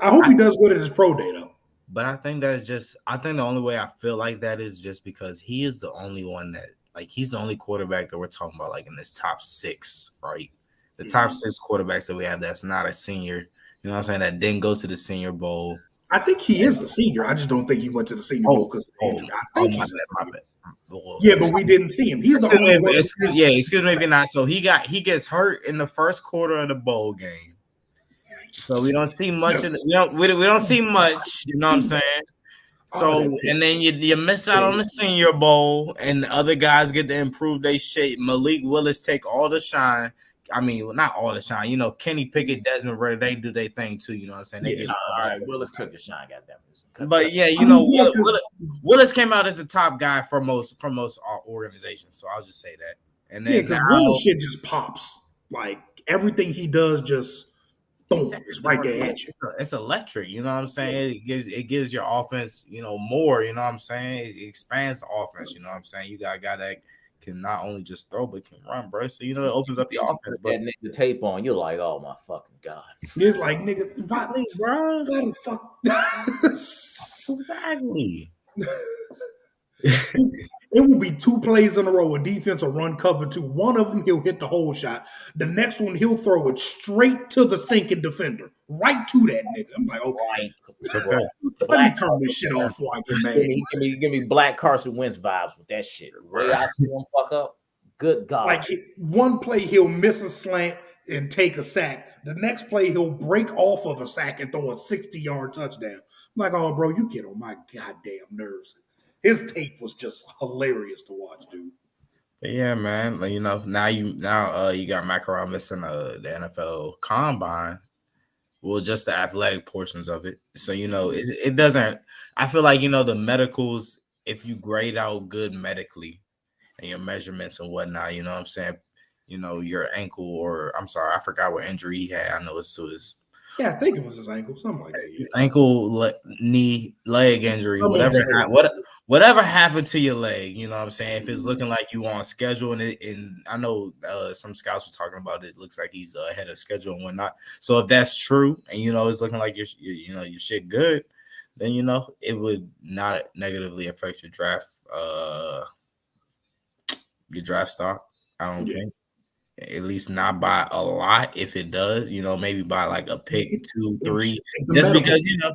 hope he does good at his pro day, though. But I think the only way I feel like that is just because he is the only one that, like, he's the only quarterback that we're talking about, like, in this top 6, right? The top 6 quarterbacks that we have that's not a senior, you know what I'm saying, that didn't go to the Senior Bowl. I think he is a senior. I just don't think he went to the Senior Bowl because of injury. I think he's my bad. Yeah, but we didn't see him. He's the only one. Excuse me if you're not. So he gets hurt in the first quarter of the bowl game. So we don't see much. We don't see much. You know what I'm saying? So and then you miss out on the Senior Bowl, and the other guys get to improve their shit. Malik Willis take all the shine. I mean, well, not all the shine. You know, Kenny Pickett, Desmond Ridder, they do their thing too. You know what I'm saying? They get all right. Willis took the shine, goddamn. But yeah, you know, Willis came out as the top guy for most organizations. So I'll just say that. And then because Willis shit just pops. Like everything he does just. Boom, it's right there at you. It's electric, you know what I'm saying? It gives your offense, you know, more, you know what I'm saying? It expands the offense, you know what I'm saying? You got a guy that can not only just throw but can run, bro. So you know it opens up your offense. That nigga tape on, you're like, oh my fucking god. It's like, nigga, what, bro? What the fuck? Exactly. It will be 2 plays in a row. A defense will run cover 2. One of them, he'll hit the hole shot. The next one, he'll throw it straight to the sinking defender. Right to that nigga. I'm like, okay. Let me turn this shit off before I get mad. Give me Black Carson Wentz vibes with that shit. Way I see him fuck up. Good God. Like one play, he'll miss a slant and take a sack. The next play, he'll break off of a sack and throw a 60-yard touchdown. I'm like, oh, bro, you get on my goddamn nerves. His tape was just hilarious to watch, dude. But yeah, man. You know, now you got Matt Corral missing the NFL Combine. Well, just the athletic portions of it. So you know, it doesn't. I feel like, you know, the medicals. If you grade out good medically and your measurements and whatnot, you know what I'm saying. You know, your ankle, or I'm sorry, I forgot what injury he had. I know it's to his. Yeah, I think it was his ankle, something like that. Yeah. Ankle, knee, leg injury, whatever happened to your leg, you know what I'm saying? If it's looking like you on schedule, and I know some scouts were talking about it, looks like he's ahead of schedule and whatnot. So if that's true, and you know it's looking like your shit good, then you know it would not negatively affect your draft stock. I don't think. At least not by a lot. If it does, you know, maybe by like a pick 2, 3, just because, you know,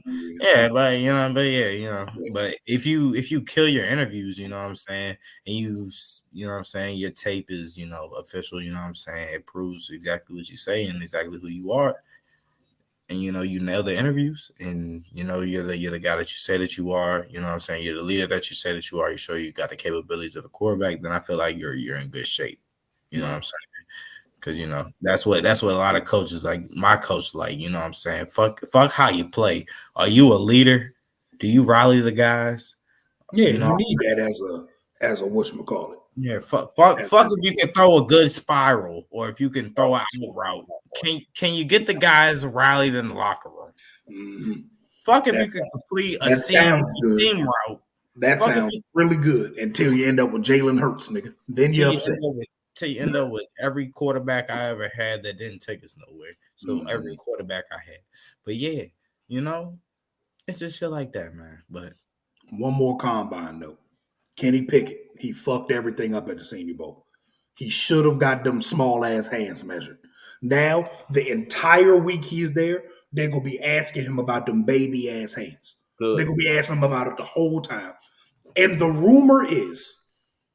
but if you kill your interviews, you know what I'm saying, and you know what I'm saying, your tape is, you know, official, you know what I'm saying, it proves exactly what you say and exactly who you are, and you know you nail the interviews, and you know you're the guy that you say that you are, you know what I'm saying, you're the leader that you say that you are, you show you got the capabilities of a quarterback, then I feel like you're in good shape, you know what I'm saying. Because that's what a lot of coaches like. My coach, like, you know what I'm saying? Fuck how you play. Are you a leader? Do you rally the guys? Yeah, you need that as a whatchamacallit. Yeah, fuck if you can throw a good spiral or if you can throw an out route. Can you get the guys rallied in the locker room? Mm-hmm. Fuck if you can complete a seam route. That sounds really good until you end up with Jalen Hurts, nigga. Then you're upset. Till you end up with every quarterback I ever had that didn't take us nowhere. So every quarterback I had. But yeah, it's just shit like that, man. But one more combine note. Kenny Pickett, he fucked everything up at the Senior Bowl. He should have got them small ass hands measured. Now, the entire week he's there, they're going to be asking him about them baby ass hands. They're going to be asking him about it the whole time. And the rumor is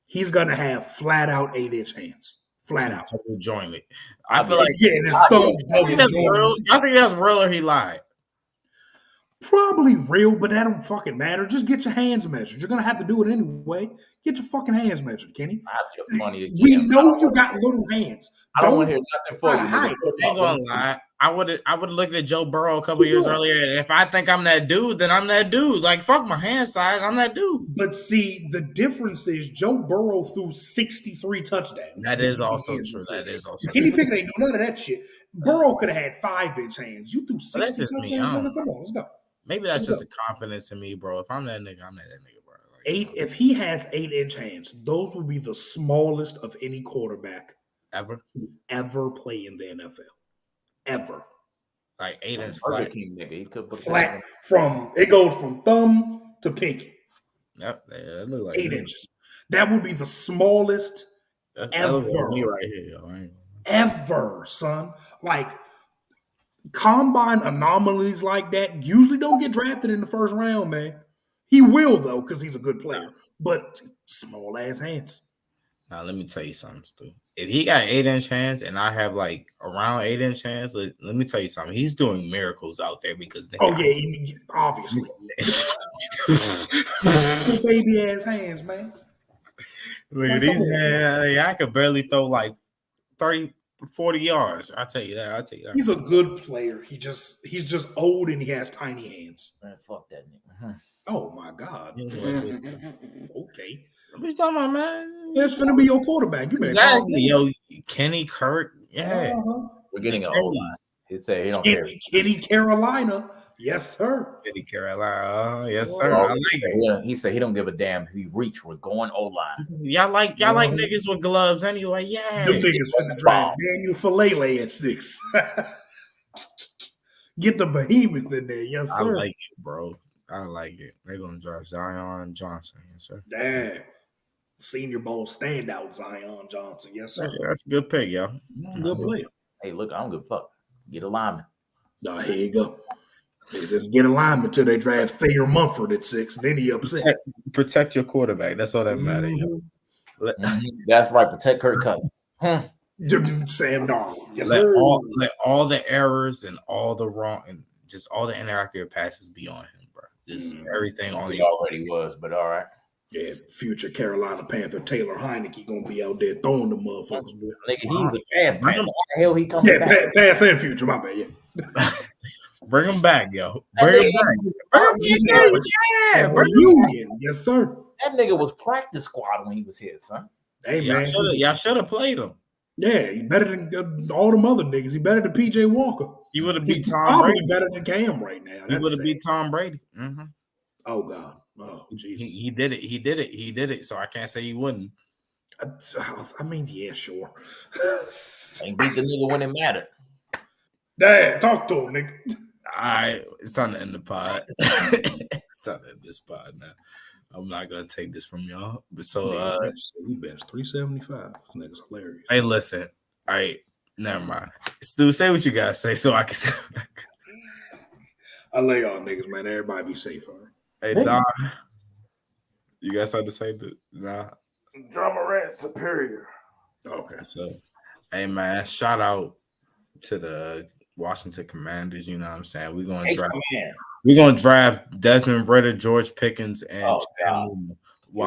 he's going to have flat out 8-inch hands. Flat out. Double jointed. I feel like his thumb double jointed. I think that's real or he lied. Probably real, but that don't fucking matter. Just get your hands measured. You're gonna have to do it anyway. Get your fucking hands measured, Kenny. We know you got little hands. I don't want to hear nothing for you. I ain't gonna lie. I would look at Joe Burrow a couple years earlier. And if I think I'm that dude, then I'm that dude. Like, fuck my hand size. I'm that dude. But see, the difference is Joe Burrow threw 63 touchdowns. That is also true. Kenny Pickett ain't do none of that shit. Burrow could have had 5-inch hands. You threw 60 touchdowns. Come on, let's go. Maybe that's just a confidence in me, bro. If I'm that nigga, I'm that nigga, bro. Like, if he has 8-inch hands, those would be the smallest of any quarterback ever to ever play in the NFL. Ever. Like 8-inch flat. Flat it goes from thumb to pinky. Yep, that look like 8 inches. That would be the smallest ever. Me right here, yo. Ever, son. Like, combine anomalies like that usually don't get drafted in the first round, man. He will, though, because he's a good player. But small ass hands. Now, let me tell you something, Stu. If he got 8-inch hands and I have like around 8-inch hands, let me tell you something. He's doing miracles out there because obviously. Baby ass hands, man. Look at these hands. I could barely throw like 30, 40 yards. I'll tell you that. He's a good player. He's just old and he has tiny hands. Man, fuck that nigga. Oh my God. Okay. What you talking about, man? That's finna be your quarterback. You exactly. Yo, Kenny Kirk. Yeah. We're getting an old line. He said he don't care. Kenny Carolina. Yes, sir. Kenny Carolina. Yes, sir. I like it. He said he don't give a damn if he reach. We're going O-line. Y'all like niggas with gloves anyway. Yeah. Them niggas finna draft Daniel Falele at 6. Get the behemoth in there. Yes, sir. I like it, bro. I like it. They're going to draft Zion Johnson. Yes, sir. Damn. Senior Bowl standout Zion Johnson. Yes, sir. Yeah, that's a good pick, yo. Good player. Hey, look, I don't give a fuck. Get a lineman. No, here you go. They just get a lineman until they draft Thayer Mumford at 6. Then he upset. Protect your quarterback. That's all that matters. That's right. Protect Kirk Cousins. Sam Darnold. Yes, let all the errors and all the wrong and just all the inaccurate passes be on him, bro. Just everything on he already was, but all right. Yeah, future Carolina Panther Taylor Heineke gonna be out there throwing the motherfuckers. Nigga, he's a pass Panther. How the hell he coming back? Yeah, past and future. My bad. Yeah. Bring him back, yo. Bring him back. Yeah, reunion. Yes, sir. That nigga was practice squad when he was here, son. Hey, man. Y'all should have played him. Yeah, he better than all them other niggas. He better than PJ Walker. He would have beat Tom Brady. Probably better than Cam right now. He would have beat Tom Brady. Mm-hmm. Oh, God. Oh, Jesus. He did it. He did it. So I can't say he wouldn't. I mean, yeah, sure. Ain't beat the nigga when it mattered. Dad, talk to him, nigga. All right. It's time to end the pod. It's time to end this pod now. I'm not gonna take this from y'all. But so he benched 375. This nigga's hilarious. Hey, listen. All right, never mind. Stu, say what you gotta say so I can say. I lay y'all niggas, man. Everybody be safe. Hey, Don. You got something to say? Nah. Drama Rat Superior. Okay, so hey man, shout out to the Washington Commanders. You know what I'm saying? We're gonna draft Desmond Ritter, George Pickens, and